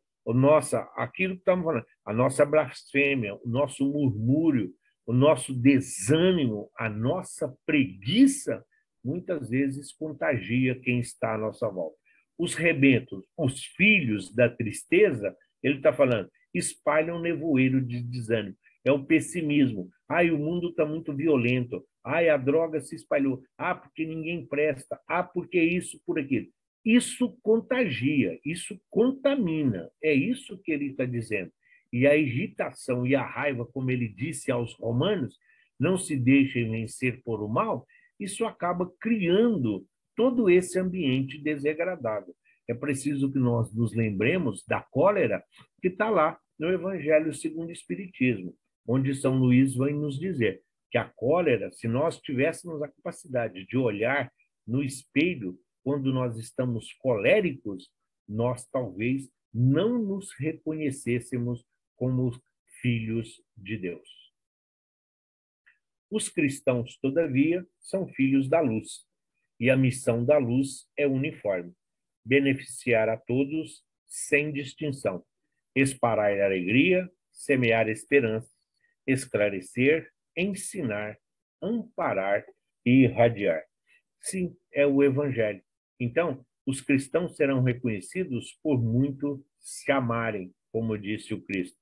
aquilo que estamos falando, a nossa blasfêmia, o nosso murmúrio, o nosso desânimo, a nossa preguiça, muitas vezes contagia quem está à nossa volta. Os rebentos, os filhos da tristeza, ele está falando, espalham nevoeiro de desânimo. É o pessimismo. Ai, o mundo está muito violento. Ai, a droga se espalhou. Ah, porque ninguém presta. Ah, porque isso, por aquilo. Isso contagia, isso contamina. É isso que ele está dizendo. E a irritação e a raiva, como ele disse aos romanos, não se deixem vencer por o mal, isso acaba criando todo esse ambiente desagradável. É preciso que nós nos lembremos da cólera que está lá no Evangelho segundo o Espiritismo, onde São Luís vai nos dizer que a cólera, se nós tivéssemos a capacidade de olhar no espelho quando nós estamos coléricos, nós talvez não nos reconhecêssemos como filhos de Deus. Os cristãos, todavia, são filhos da luz, e a missão da luz é uniforme: beneficiar a todos sem distinção, espalhar alegria, semear esperança, esclarecer, ensinar, amparar e irradiar. Sim, é o Evangelho. Então, os cristãos serão reconhecidos por muito se amarem, como disse o Cristo.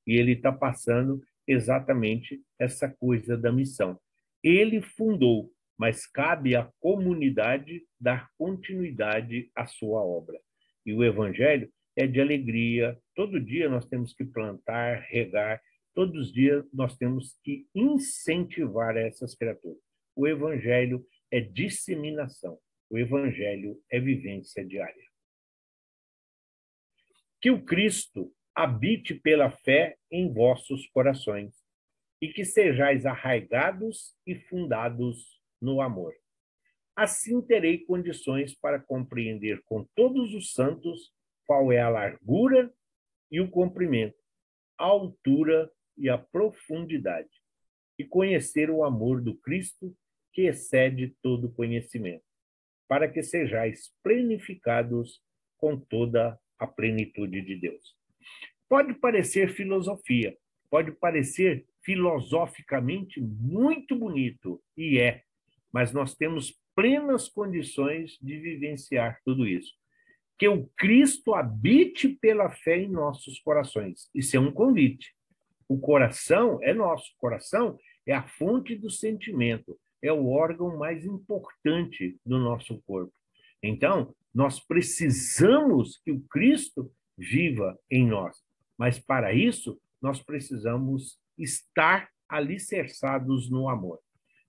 E ele está passando exatamente essa coisa da missão. Ele fundou, mas cabe à comunidade dar continuidade à sua obra. E o Evangelho é de alegria. Todo dia nós temos que plantar, regar. Todos os dias nós temos que incentivar essas criaturas. O Evangelho é disseminação. O Evangelho é vivência diária. Que o Cristo habite pela fé em vossos corações e que sejais arraigados e fundados no amor. Assim terei condições para compreender com todos os santos qual é a largura e o comprimento, a altura e a profundidade, e conhecer o amor do Cristo que excede todo conhecimento, para que sejais plenificados com toda a plenitude de Deus. Pode parecer filosofia, pode parecer filosoficamente muito bonito, e é, mas nós temos plenas condições de vivenciar tudo isso. Que o Cristo habite pela fé em nossos corações. Isso é um convite. O coração é nosso, o coração é a fonte do sentimento, é o órgão mais importante do nosso corpo. Então, nós precisamos que o Cristo viva em nós, mas para isso nós precisamos estar alicerçados no amor.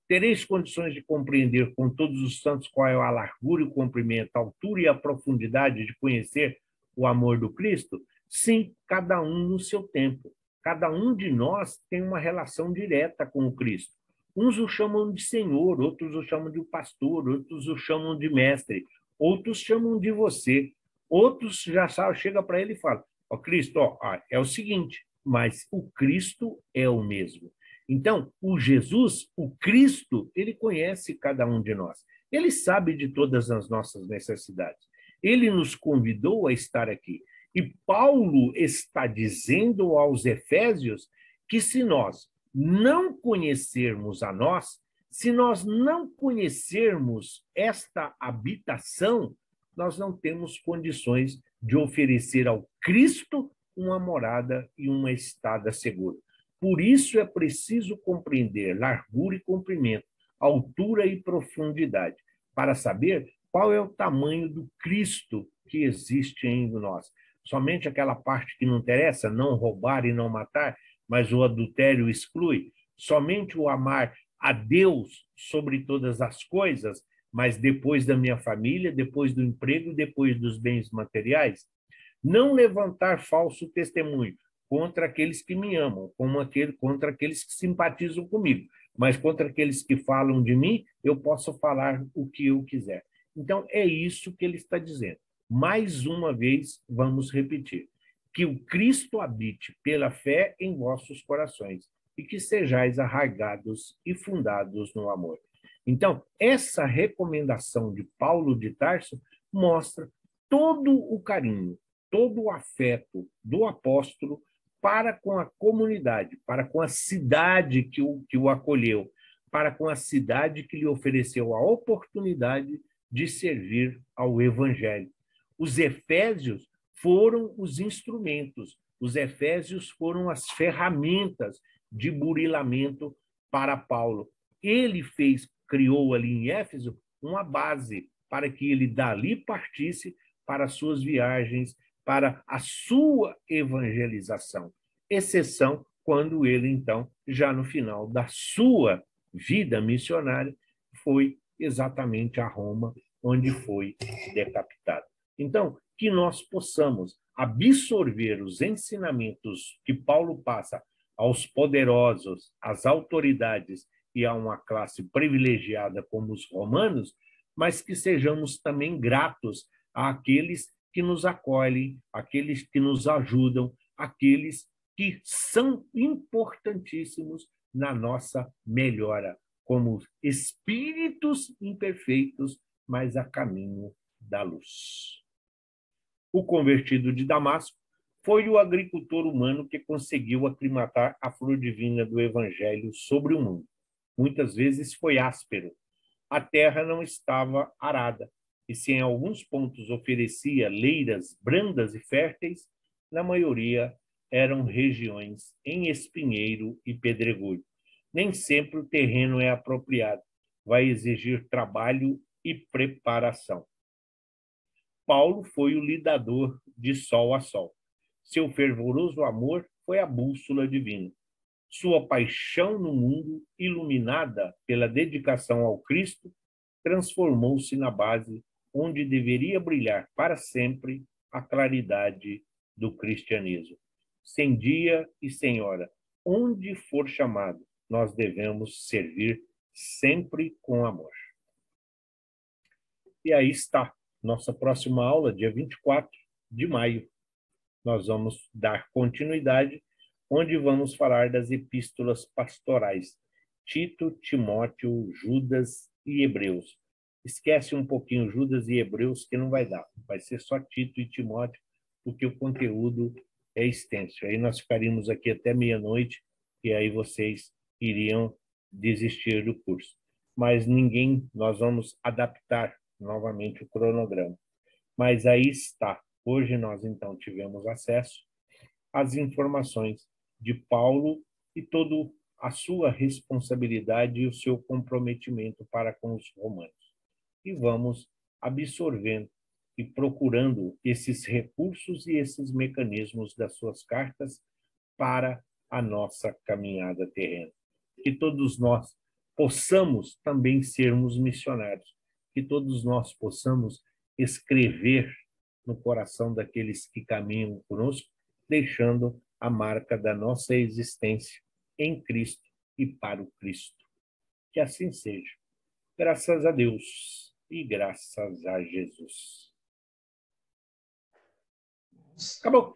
Tereis condições de compreender com todos os santos qual é a largura e o comprimento, a altura e a profundidade de conhecer o amor do Cristo? Sim, cada um no seu tempo. Cada um de nós tem uma relação direta com o Cristo. Uns o chamam de Senhor, outros o chamam de pastor, outros o chamam de mestre, outros chamam de você, outros já chega para ele e fala: ó Cristo, é o seguinte, mas o Cristo é o mesmo. Então, o Jesus, o Cristo, ele conhece cada um de nós. Ele sabe de todas as nossas necessidades. Ele nos convidou a estar aqui. E Paulo está dizendo aos Efésios que se nós não conhecermos a nós, se nós não conhecermos esta habitação, nós não temos condições de oferecer ao Cristo uma morada e uma estada segura. Por isso é preciso compreender largura e comprimento, altura e profundidade, para saber qual é o tamanho do Cristo que existe em nós. Somente aquela parte que não interessa, não roubar e não matar, mas o adultério exclui. Somente o amar a Deus sobre todas as coisas, mas depois da minha família, depois do emprego, depois dos bens materiais. Não levantar falso testemunho contra aqueles que me amam, contra aqueles que simpatizam comigo, mas contra aqueles que falam de mim, eu posso falar o que eu quiser. Então, é isso que ele está dizendo. Mais uma vez, vamos repetir: que o Cristo habite pela fé em vossos corações e que sejais arraigados e fundados no amor. Então, essa recomendação de Paulo de Tarso mostra todo o carinho, todo o afeto do apóstolo para com a comunidade, para com a cidade que o acolheu, para com a cidade que lhe ofereceu a oportunidade de servir ao Evangelho. Os efésios foram os instrumentos, os efésios foram as ferramentas de burilamento para Paulo. Ele criou ali em Éfeso uma base para que ele dali partisse para as suas viagens, para a sua evangelização, exceção quando ele, então, já no final da sua vida missionária, foi exatamente a Roma, onde foi decapitado. Então, que nós possamos absorver os ensinamentos que Paulo passa aos poderosos, às autoridades e a uma classe privilegiada como os romanos, mas que sejamos também gratos àqueles que nos acolhem, aqueles que nos ajudam, aqueles que são importantíssimos na nossa melhora, como espíritos imperfeitos, mas a caminho da luz. O convertido de Damasco foi o agricultor humano que conseguiu aclimatar a flor divina do Evangelho sobre o mundo. Muitas vezes foi áspero. A terra não estava arada, e se em alguns pontos oferecia leiras brandas e férteis, na maioria eram regiões em espinheiro e pedregulho. Nem sempre o terreno é apropriado, vai exigir trabalho e preparação. Paulo foi o lidador de sol a sol. Seu fervoroso amor foi a bússola divina. Sua paixão no mundo, iluminada pela dedicação ao Cristo, transformou-se na base onde deveria brilhar para sempre a claridade do cristianismo. Sem dia e sem hora, onde for chamado, nós devemos servir sempre com amor. E aí está, nossa próxima aula, dia 24 de maio. Nós vamos dar continuidade, onde vamos falar das epístolas pastorais, Tito, Timóteo, Judas e Hebreus. Esquece um pouquinho Judas e Hebreus, que não vai dar. Vai ser só Tito e Timóteo, porque o conteúdo é extenso. Aí nós ficaríamos aqui até meia-noite, e aí vocês iriam desistir do curso. Mas nós vamos adaptar novamente o cronograma. Mas aí está. Hoje nós, então, tivemos acesso às informações de Paulo e toda a sua responsabilidade e o seu comprometimento para com os romanos. E vamos absorvendo e procurando esses recursos e esses mecanismos das suas cartas para a nossa caminhada terrena. Que todos nós possamos também sermos missionários, que todos nós possamos escrever no coração daqueles que caminham conosco, deixando a marca da nossa existência em Cristo e para o Cristo. Que assim seja. Graças a Deus e graças a Jesus. Acabou.